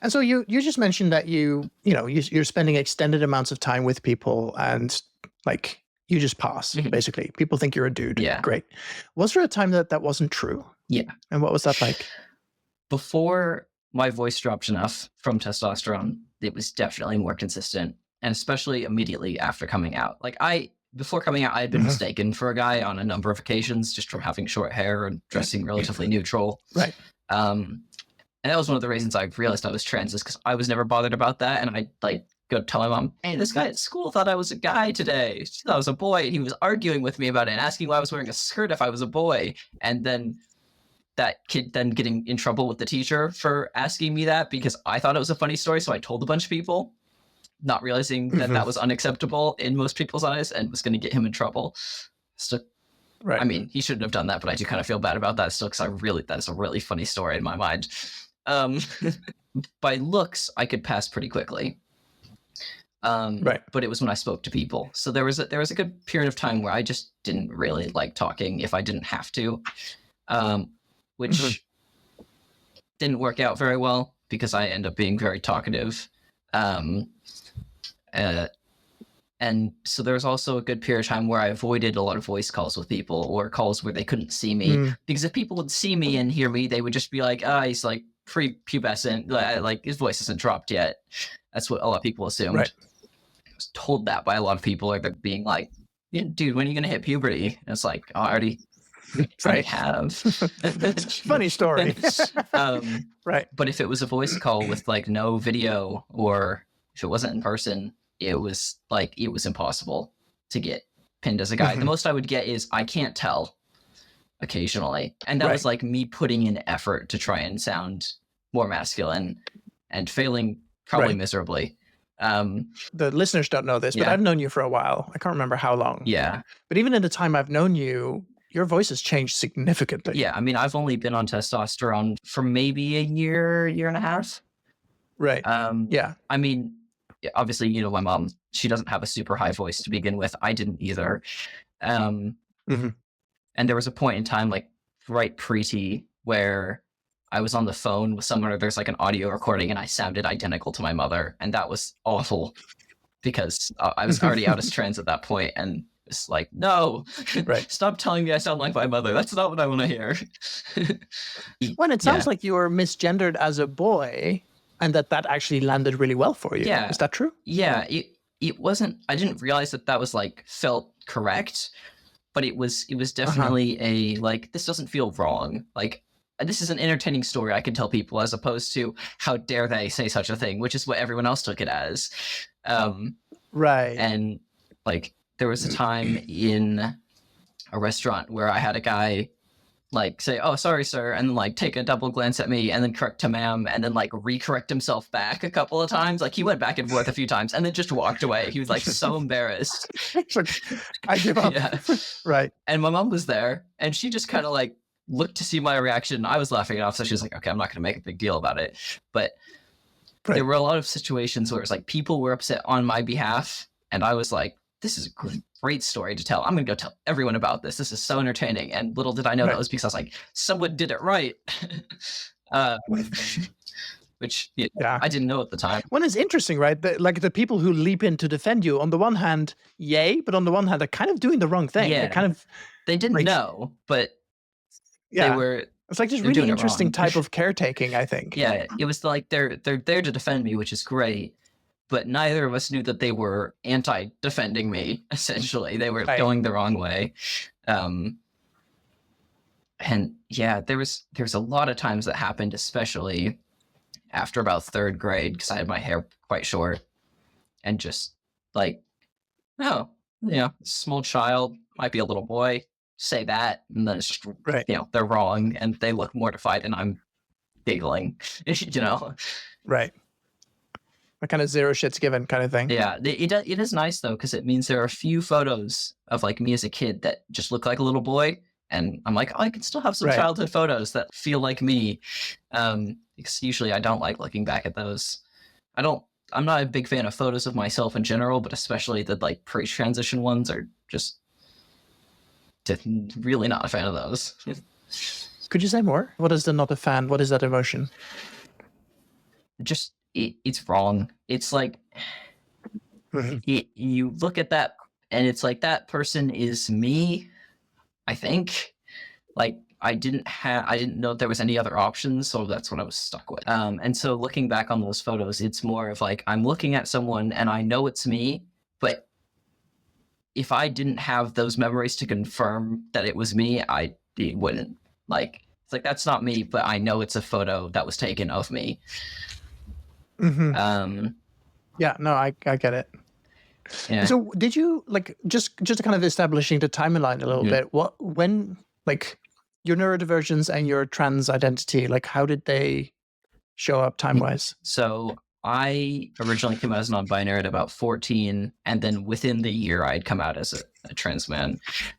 And so you just mentioned that you're spending extended amounts of time with people and like you just pass, basically. People think you're a dude. Yeah. Great. Was there a time that wasn't true? Yeah. And what was that like? Before my voice dropped enough from testosterone, it was definitely more consistent. And especially immediately after coming out. Like before coming out, I had been mistaken for a guy on a number of occasions just from having short hair and dressing relatively neutral. Right. And that was one of the reasons I realized I was trans, is because I was never bothered about that. And I like go tell my mom, hey, this guy at school thought I was a guy today. She thought I was a boy. And he was arguing with me about it and asking why I was wearing a skirt if I was a boy. And then that kid then getting in trouble with the teacher for asking me that because I thought it was a funny story. So I told a bunch of people, not realizing that that was unacceptable in most people's eyes and was going to get him in trouble. So, I mean, he shouldn't have done that, but I do kind of feel bad about that still because that's a really funny story in my mind. By looks, I could pass pretty quickly. But it was when I spoke to people. So there was a good period of time where I just didn't really like talking if I didn't have to, which didn't work out very well because I end up being very talkative. And so there was also a good period of time where I avoided a lot of voice calls with people or calls where they couldn't see me. Because if people would see me and hear me, they would just be like, he's like prepubescent, like his voice isn't dropped yet. That's what a lot of people assumed. I was told that by a lot of people, like they're being like, dude, when are you going to hit puberty? And it's like, oh, I already have. Funny story. But if it was a voice call with like no video or if it wasn't in person, it was impossible to get pinned as a guy. The most I would get is I can't tell occasionally. And that was like me putting in effort to try and sound more masculine and failing probably miserably. The listeners don't know this, but I've known you for a while. I can't remember how long. Yeah. But even in the time I've known you, your voice has changed significantly. Yeah. I mean, I've only been on testosterone for maybe a year and a half. Right. I mean, obviously, my mom, she doesn't have a super high voice to begin with. I didn't either. And there was a point in time, like right pre-T, where I was on the phone with someone or there's like an audio recording and I sounded identical to my mother. And that was awful because I was already out as trans at that point. And it's like, no, stop telling me I sound like my mother. That's not what I want to hear. When it sounds like you were misgendered as a boy and that actually landed really well for you. Yeah. Is that true? Yeah. It wasn't, I didn't realize that was like felt correct, but it was definitely a, like, this doesn't feel wrong. Like, this is an entertaining story I can tell people as opposed to how dare they say such a thing, which is what everyone else took it as. And like, there was a time in a restaurant where I had a guy like say, oh, sorry, sir, and then like take a double glance at me and then correct to ma'am and then like recorrect himself back a couple of times. Like he went back and forth a few times and then just walked away. He was like so embarrassed. I give up. Yeah. And my mom was there and she just kind of like looked to see my reaction. I was laughing it off, so she was like, okay, I'm not going to make a big deal about it. But Right. there were a lot of situations where it's like people were upset on my behalf, and I was like, this is a great story to tell. I'm going to go tell everyone about this. This is so entertaining. And little did I know that was because I was like, someone did it right. Which I didn't know at the time. Well, it's interesting, right? Like the people who leap in to defend you, on the one hand, yay, but on the one hand, they're kind of doing the wrong thing. Yeah. They didn't know, but they were... It's like this really interesting type of caretaking, I think. Yeah, it was like they're there to defend me, which is great. But neither of us knew that they were anti-defending me, essentially. They were going the wrong way. And yeah, there was a lot of times that happened, especially after about 3rd grade, because I had my hair quite short. And just like, oh, small child, might be a little boy, say that. And then it's just, they're wrong and they look mortified and I'm giggling, Right. A kind of zero shits given kind of thing. Yeah, it is nice though, because it means there are a few photos of like me as a kid that just look like a little boy, and I'm like, oh, I can still have some childhood photos that feel like me. Because usually I don't like looking back at those. I'm not a big fan of photos of myself in general, but especially the like pre-transition ones are just really not a fan of those. Could you say more? What is the not a fan? What is that emotion? Just it's wrong. It's like you look at that and it's like, that person is me, I think. Like I didn't know there was any other options, so that's what I was stuck with. And so looking back on those photos, it's more of like, I'm looking at someone and I know it's me, but if I didn't have those memories to confirm that it was me, it wouldn't. Like, it's like, that's not me, but I know it's a photo that was taken of me. Yeah, no, I get it. Yeah. So did you, like, just kind of establishing the timeline a little bit, when like your neurodivergence and your trans identity, like how did they show up time-wise? So I originally came out as non-binary at about 14, and then within the year I'd come out as a trans man.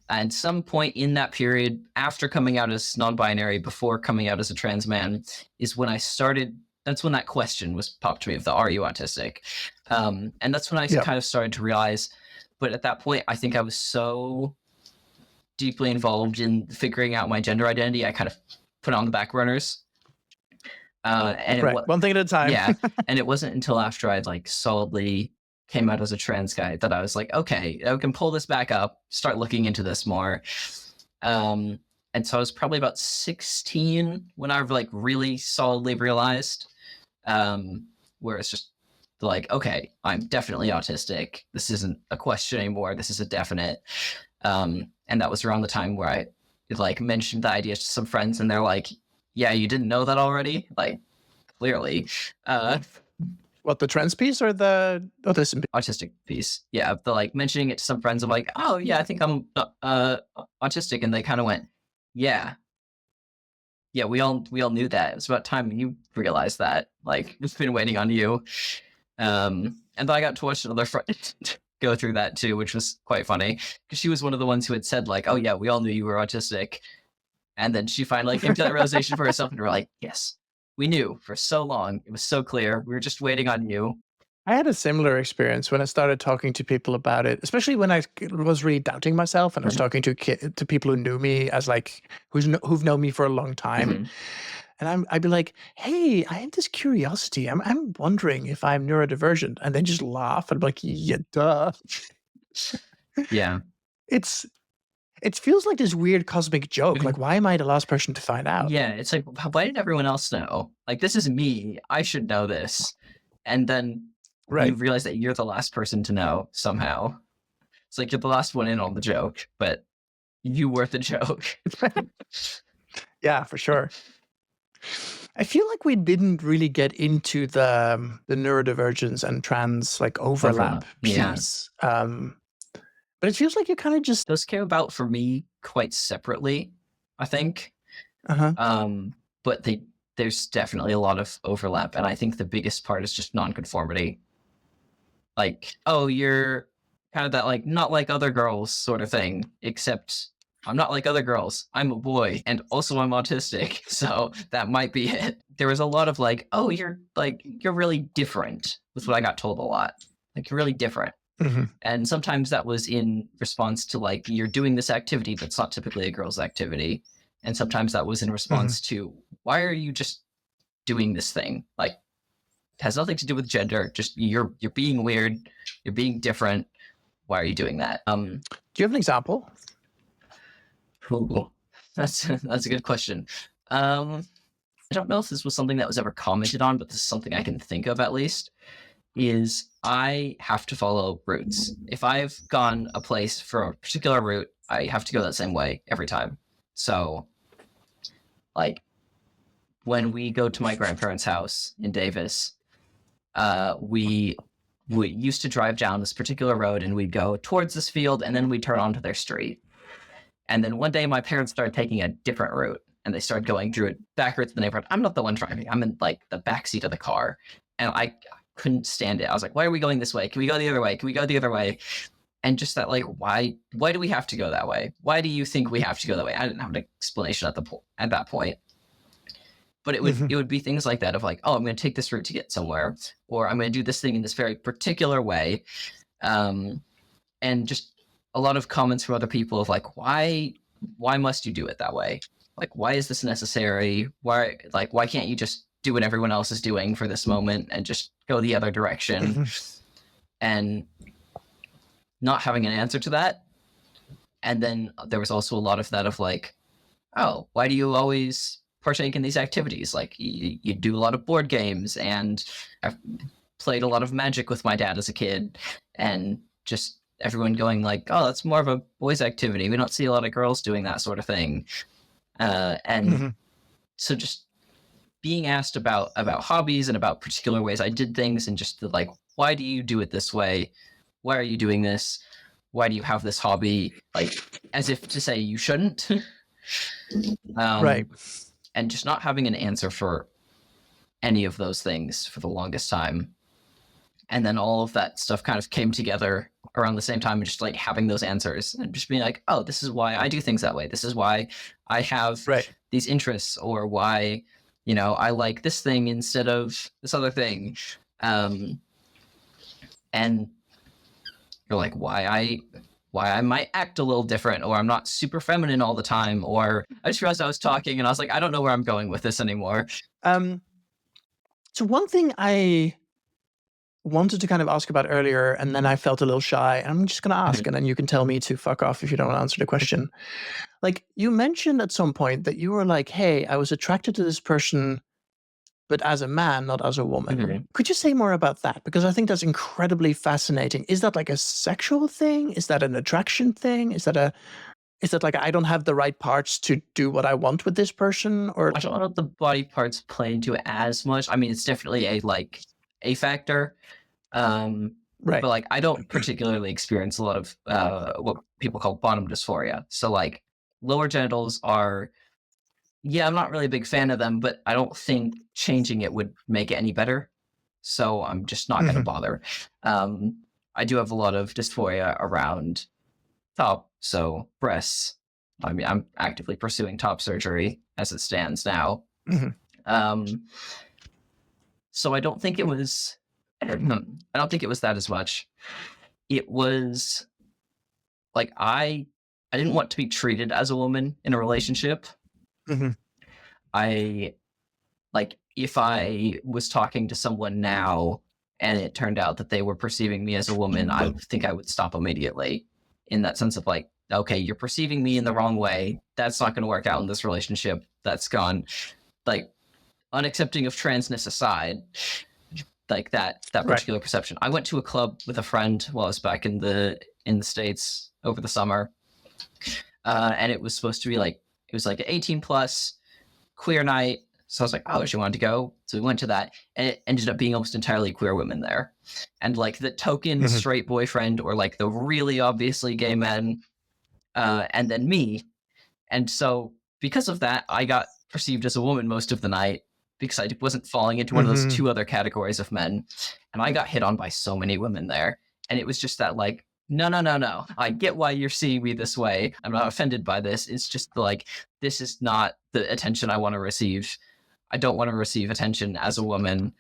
And some point in that period, after coming out as non-binary, before coming out as a trans man, is when I started. That's when that question was popped to me of the, are you autistic? And that's when I kind of started to realize, but at that point, I think I was so deeply involved in figuring out my gender identity, I kind of put on the back runners. And one thing at a time. Yeah. And it wasn't until after I'd like solidly came out as a trans guy that I was like, okay, I can pull this back up, start looking into this more. And so I was probably about 16 when I like really solidly realized, where it's just like, okay, I'm definitely autistic. This isn't a question anymore. This is a definite. And that was around the time where I like mentioned the idea to some friends and they're like, yeah, you didn't know that already? Like, clearly. What, the trans piece or the autism piece? Autistic piece. Yeah, the like mentioning it to some friends. I'm like, oh yeah, I think I'm autistic. And they kind of went, yeah, we all knew that. It was about time you realized that. Like, it's been waiting on you. And then I got to watch another friend go through that too, which was quite funny because she was one of the ones who had said like, oh yeah, we all knew you were autistic. And then she finally came to that realization for herself and we're like, yes, we knew for so long. It was so clear. We were just waiting on you. I had a similar experience when I started talking to people about it, especially when I was really doubting myself and I was talking to people who knew me as like, who've known me for a long time. And I'd be like, hey, I have this curiosity. I'm wondering if I'm neurodivergent. And they just laugh and be like, yeah, duh. Yeah. It feels like this weird cosmic joke. Like, why am I the last person to find out? Yeah, it's like, why did everyone else know? Like, this is me. I should know this. And then you realize that you're the last person to know somehow. It's like you're the last one in on the joke, but you were the joke. Yeah, for sure. I feel like we didn't really get into the neurodivergence and trans like overlap piece. But it feels like you kind of just... Those came about for me quite separately, I think. But there's definitely a lot of overlap. And I think the biggest part is just nonconformity. Like, oh, you're kind of that like, not like other girls sort of thing, except I'm not like other girls. I'm a boy, and also I'm autistic, so that might be it. There was a lot of like, oh, you're really different, was what I got told a lot. Like, you're really different. And sometimes that was in response to like, you're doing this activity that's not typically a girl's activity. And sometimes that was in response to, why are you just doing this thing? Like, it has nothing to do with gender. Just you're being weird. You're being different. Why are you doing that? Do you have an example? Ooh, that's a good question. I don't know if this was something that was ever commented on, but this is something I can think of at least. Is I have to follow routes. If I've gone a place for a particular route, I have to go that same way every time. So, like, when we go to my grandparents' house in Davis, we used to drive down this particular road and we'd go towards this field and then we'd turn onto their street. And then one day my parents started taking a different route and they started going through it backwards in the neighborhood. I'm not the one driving. I'm in like the backseat of the car. And I couldn't stand it. I was like, why are we going this way? Can we go the other way? Can we go the other way? And just that, like, why do we have to go that way? Why do you think we have to go that way? I didn't have an explanation at that point. But it would be things like that of like, oh, I'm going to take this route to get somewhere, or I'm going to do this thing in this very particular way. And just a lot of comments from other people of like, why must you do it that way? Like, why is this necessary? Why can't you just do what everyone else is doing for this moment and just go the other direction? And not having an answer to that. And then there was also a lot of that of like, oh, why do you always partake in these activities? Like, you do a lot of board games, and I've played a lot of Magic with my dad as a kid, and just everyone going like, oh, that's more of a boys' activity. We don't see a lot of girls doing that sort of thing. So just being asked about hobbies and about particular ways I did things, and just the, like, why do you do it this way? Why are you doing this? Why do you have this hobby? Like, as if to say you shouldn't. Right. And just not having an answer for any of those things for the longest time. And then all of that stuff kind of came together around the same time, and just like having those answers and just being like, oh, this is why I do things that way. This is why I have these interests, or why, I like this thing instead of this other thing. And you're like, why I might act a little different, or I'm not super feminine all the time, or I just realized I was talking and I was like, I don't know where I'm going with this anymore. So one thing I wanted to kind of ask about earlier, and then I felt a little shy, and I'm just going to ask, and then you can tell me to fuck off if you don't want to answer the question. Like, you mentioned at some point that you were like, hey, I was attracted to this person, but as a man, not as a woman. Could you say more about that? Because I think that's incredibly fascinating. Is that like a sexual thing? Is that an attraction thing? Is that like, I don't have the right parts to do what I want with this person? Or I don't know if the body parts play into it as much. I mean, it's definitely a factor. Right. But like, I don't particularly experience a lot of what people call bottom dysphoria. So like, lower genitals are, yeah, I'm not really a big fan of them, but I don't think changing it would make it any better. So I'm just not going to bother. I do have a lot of dysphoria around top, so breasts. I mean, I'm actively pursuing top surgery as it stands now. So I don't think it was that as much. It was like, I didn't want to be treated as a woman in a relationship. If I was talking to someone now and it turned out that they were perceiving me as a woman, I think I would stop immediately, in that sense of like, okay, you're perceiving me in the wrong way. That's not going to work out in this relationship. That's gone. Like, unaccepting of transness aside, like that particular perception. I went to a club with a friend while I was back in the States over the summer. And it was supposed to be like, it was like an 18 plus queer night. So I was like, oh, she wanted to go. So we went to that, and it ended up being almost entirely queer women there. And like the token straight boyfriend, or like the really obviously gay men, and then me. And so because of that, I got perceived as a woman most of the night, because I wasn't falling into one of those two other categories of men. And I got hit on by so many women there. And it was just that, like, no. I get why you're seeing me this way. I'm not offended by this. It's just like, this is not the attention I want to receive. I don't want to receive attention as a woman.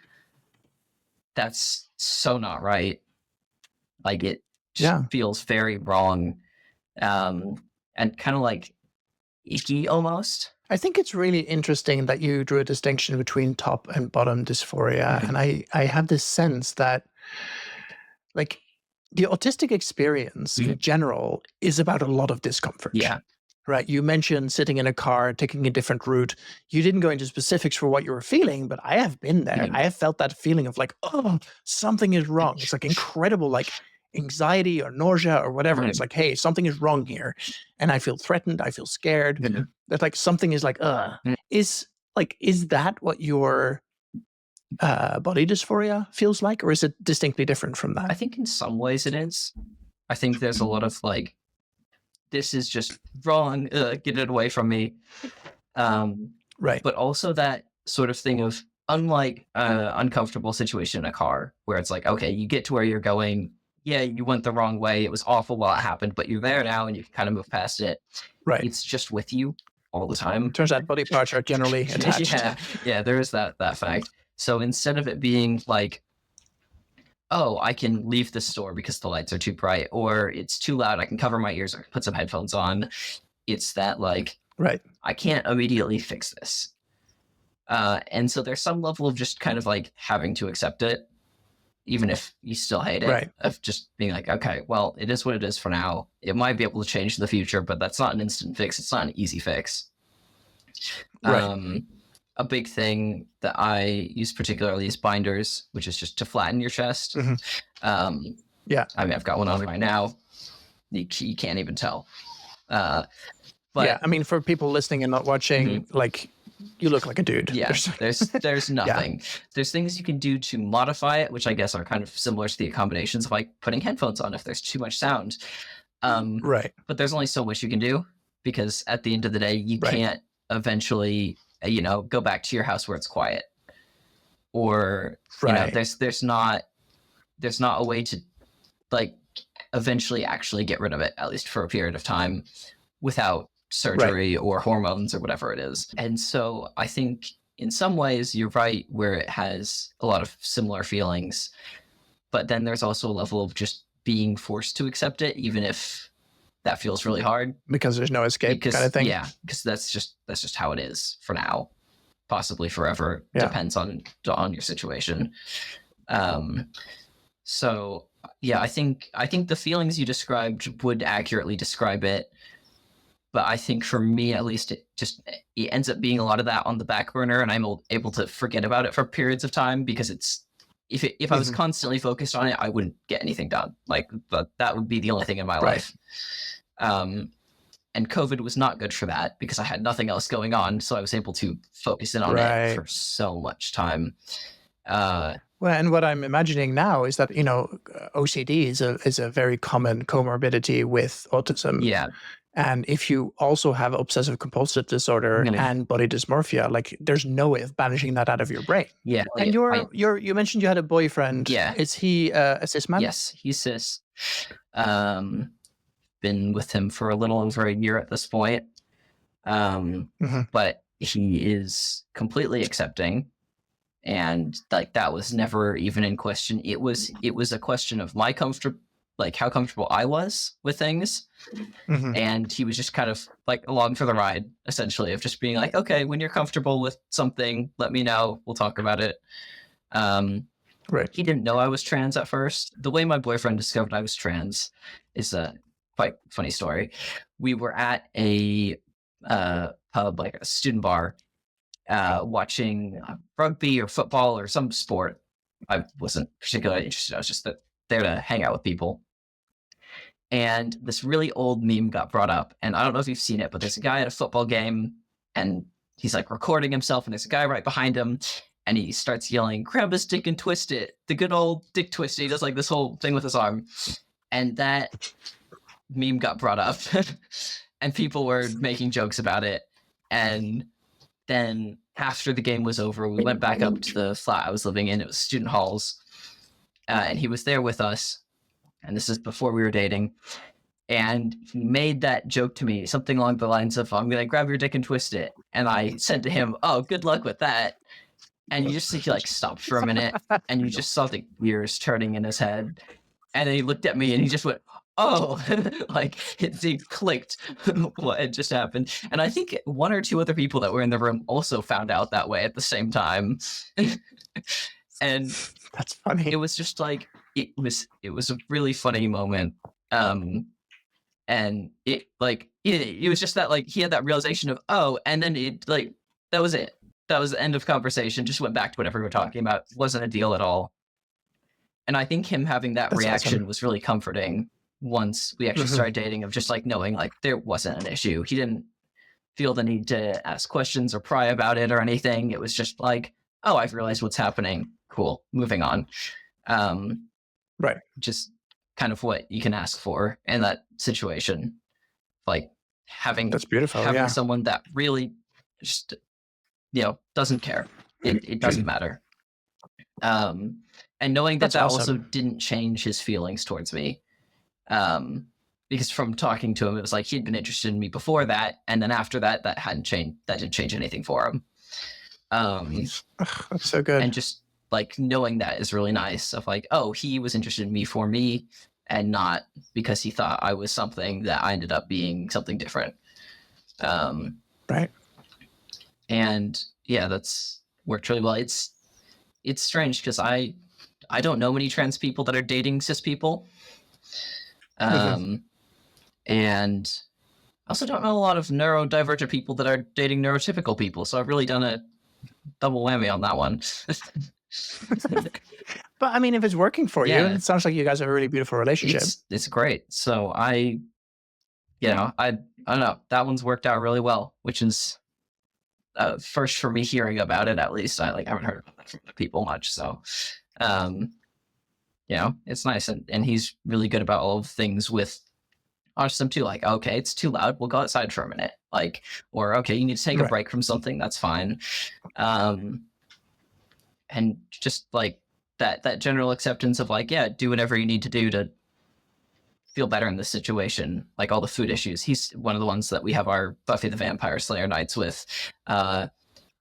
That's so not right. Like, it just feels very wrong. And kind of like icky almost. I think it's really interesting that you drew a distinction between top and bottom dysphoria. And I have this sense that, like, the autistic experience in general is about a lot of discomfort. Yeah. Right. You mentioned sitting in a car, taking a different route. You didn't go into specifics for what you were feeling, but I have been there. I have felt that feeling of like, oh, something is wrong. It's like incredible, like anxiety or nausea or whatever. It's like, hey, something is wrong here. And I feel threatened. I feel scared. That like something is like, is that what your body dysphoria feels like? Or is it distinctly different from that? I think in some ways it is. I think there's a lot of like, this is just wrong, get it away from me. Right. But also that sort of thing of, unlike uncomfortable situation in a car, where it's like, okay, you get to where you're going. Yeah, you went the wrong way. It was awful while it happened, but you're there now and you can kind of move past it. Right. It's just with you all the time. Turns out body parts are generally attached. Yeah, there is that fact. So instead of it being like, oh, I can leave the store because the lights are too bright, or it's too loud, I can cover my ears or put some headphones on. It's that like, right, I can't immediately fix this. And so there's some level of just kind of like having to accept it, even if you still hate it, right, of just being like, okay, well, it is what it is for now. It might be able to change in the future, but that's not an instant fix. It's not an easy fix. Right. A big thing that I use particularly is binders, which is just to flatten your chest. Yeah. I mean, I've got one on right now. You can't even tell. But yeah, I mean, for people listening and not watching, like, you look like a dude. Yeah, there's nothing. Yeah. There's things you can do to modify it, which I guess are kind of similar to the accommodations of like putting headphones on if there's too much sound. Right. But there's only so much you can do, because at the end of the day, you can't eventually, go back to your house where it's quiet. Or, there's not a way to like eventually actually get rid of it, at least for a period of time, without surgery or hormones or whatever it is. And so I think in some ways you're right, where it has a lot of similar feelings, but then there's also a level of just being forced to accept it, even if that feels really hard, because there's no escape kind of thing. Yeah, because that's just how it is for now, possibly forever. Depends on your situation. So yeah, I think the feelings you described would accurately describe it. But I think for me, at least, it ends up being a lot of that on the back burner, and I'm able to forget about it for periods of time, because it's, if I was constantly focused on it, I wouldn't get anything done. Like, that would be the only thing in my life. And COVID was not good for that, because I had nothing else going on, so I was able to focus in on it for so much time. Well, and what I'm imagining now is that, OCD is a very common comorbidity with autism. Yeah. And if you also have obsessive compulsive disorder and body dysmorphia, like, there's no way of banishing that out of your brain. Yeah. And you mentioned you had a boyfriend. Yeah. Is he a cis man? Yes, he's cis. Been with him for a little over a year at this point. But he is completely accepting. And like, that was never even in question. It was a question of my comfort, like how comfortable I was with things. And he was just kind of like along for the ride, essentially, of just being like, okay, when you're comfortable with something, let me know, we'll talk about it. He didn't know I was trans at first. The way my boyfriend discovered I was trans is a quite funny story. We were at a pub, like a student bar, watching rugby or football or some sport. I wasn't particularly interested. I was just there to hang out with people. And this really old meme got brought up, and I don't know if you've seen it, but there's a guy at a football game, and he's like recording himself, and there's a guy right behind him, and he starts yelling, "Grab a stick and twist it," the good old dick twist. He does like this whole thing with his arm, and that meme got brought up, and people were making jokes about it. And then after the game was over, we went back up to the flat I was living in. It was student halls, and he was there with us. and this is before we were dating, and he made that joke to me, something along the lines of, I'm going to grab your dick and twist it. And I said to him, oh, good luck with that. And you just see he like stopped for a minute, and you just saw the gears turning in his head. And then he looked at me and he just went, oh, like he clicked what had just happened. And I think one or two other people that were in the room also found out that way at the same time. And that's funny. It was just like, it was a really funny moment. And it was just that, like, he had that realization of, oh, and then it, like, that was it. That was the end of conversation. Just went back to whatever we were talking about. Wasn't a deal at all. And I think him having that reaction was really comforting once we actually started dating, of just like knowing like there wasn't an issue. He didn't feel the need to ask questions or pry about it or anything. It was just like, oh, I've realized what's happening. Cool. Moving on. Right. Just kind of what you can ask for in that situation. Like having, that's beautiful. Having someone that really just, doesn't care. It doesn't matter. And knowing that awesome. Also didn't change his feelings towards me. Because from talking to him, it was like he'd been interested in me before that, and then after that, that hadn't changed. That didn't change anything for him. That's so good. And just like knowing that is really nice. Of like, oh, he was interested in me for me, and not because he thought I was something that I ended up being something different. Right. And yeah, that's worked really well. It's strange because I don't know many trans people that are dating cis people. And I also don't know a lot of neurodivergent people that are dating neurotypical people. So I've really done a double whammy on that one. But I mean, if it's working for you, it sounds like you guys have a really beautiful relationship. It's great. So I don't know, that one's worked out really well, which is first for me hearing about it. At least I haven't heard about that from other people much. So, it's nice. And he's really good about all of things with autism too. Like, okay, it's too loud. We'll go outside for a minute. Like, or okay, you need to take a break from something. That's fine. And just like that general acceptance of like, yeah, do whatever you need to do to feel better in this situation. Like all the food issues. He's one of the ones that we have our Buffy the Vampire Slayer nights with. And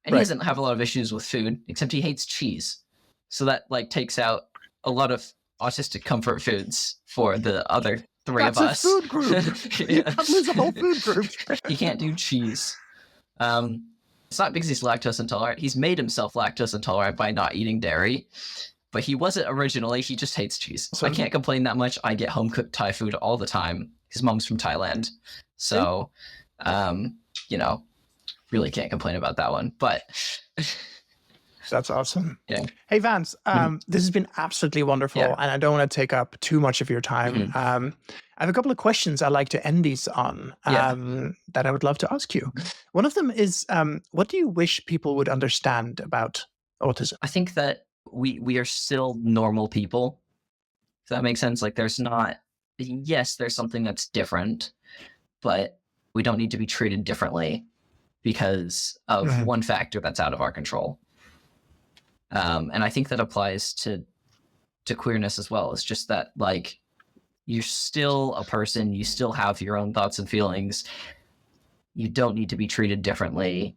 he doesn't have a lot of issues with food, except he hates cheese. So that like takes out a lot of autistic comfort foods for the other three of us. That's a food group. You can't lose a whole food group. He can't do cheese. It's not because he's lactose intolerant. He's made himself lactose intolerant by not eating dairy. But he wasn't originally. He just hates cheese. So I can't complain that much. I get home-cooked Thai food all the time. His mom's from Thailand. So, really can't complain about that one. But that's awesome. Yeah. Hey, Vance, this has been absolutely wonderful. And I don't want to take up too much of your time. I have a couple of questions I'd like to end these on that I would love to ask you. One of them is, what do you wish people would understand about autism? I think that we are still normal people. If that makes sense. Like there's something that's different, but we don't need to be treated differently because of one factor that's out of our control. And I think that applies to queerness as well. It's just that like you're still a person, you still have your own thoughts and feelings. You don't need to be treated differently,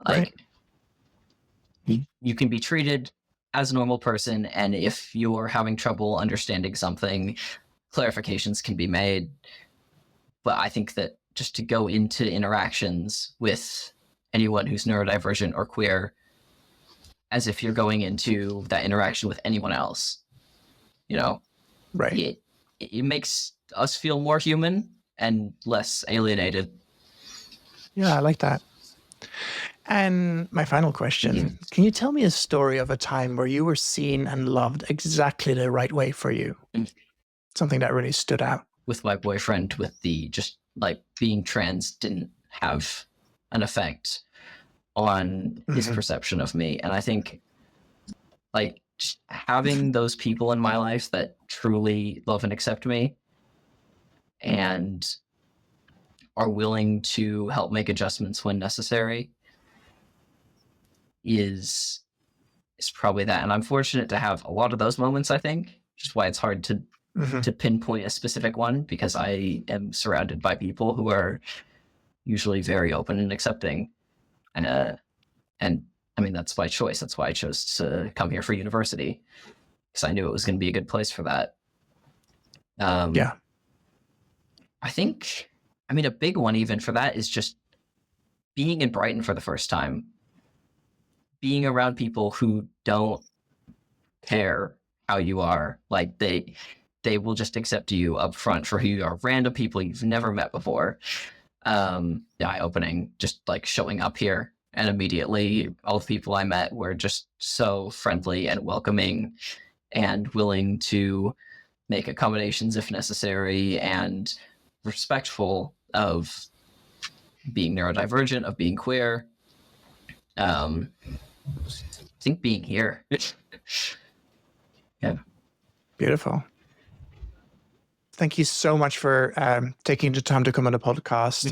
like you can be treated as a normal person, and if you're having trouble understanding something, clarifications can be made. But I think that just to go into interactions with anyone who's neurodivergent or queer as if you're going into that interaction with anyone else, right? It makes us feel more human and less alienated. Yeah, I like that. And my final question, can you tell me a story of a time where you were seen and loved exactly the right way for you? Something that really stood out. With my boyfriend, with the just like being trans didn't have an effect on his perception of me. And I think like just having those people in my life that truly love and accept me and are willing to help make adjustments when necessary is probably that. And I'm fortunate to have a lot of those moments, I think, is why it's hard to pinpoint a specific one, because I am surrounded by people who are usually very open and accepting. And I mean, that's by choice. That's why I chose to come here for university, because I knew it was going to be a good place for that. Yeah. I think, I mean, a big one even for that is just being in Brighton for the first time, being around people who don't care how you are. Like they will just accept you up front for who you are. Random people you've never met before. Eye-opening, just like showing up here, and immediately all the people I met were just so friendly and welcoming and willing to make accommodations if necessary, and respectful of being neurodivergent, of being queer. I think being here. Yeah. Beautiful. Thank you so much for taking the time to come on the podcast.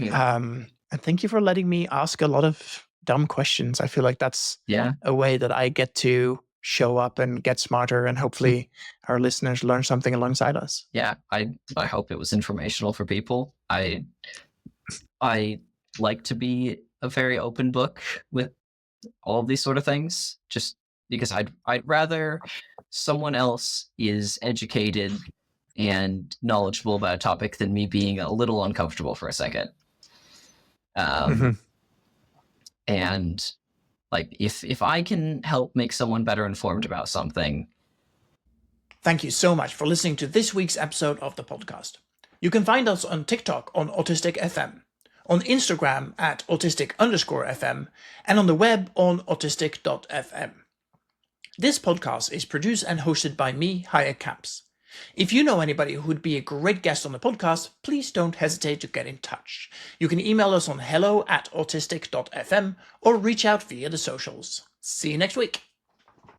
And thank you for letting me ask a lot of dumb questions. I feel like that's a way that I get to show up and get smarter, and hopefully our listeners learn something alongside us. Yeah, I hope it was informational for people. I like to be a very open book with all of these sort of things, just because I'd rather someone else is educated and knowledgeable about a topic than me being a little uncomfortable for a second. And like, if I can help make someone better informed about something. Thank you so much for listening to this week's episode of the podcast. You can find us on TikTok on Autistic FM, on Instagram at autistic_FM, and on the web on autistic.fm. This podcast is produced and hosted by me, Haje. If you know anybody who would be a great guest on the podcast, please don't hesitate to get in touch. You can email us on hello@autistic.fm or reach out via the socials. See you next week.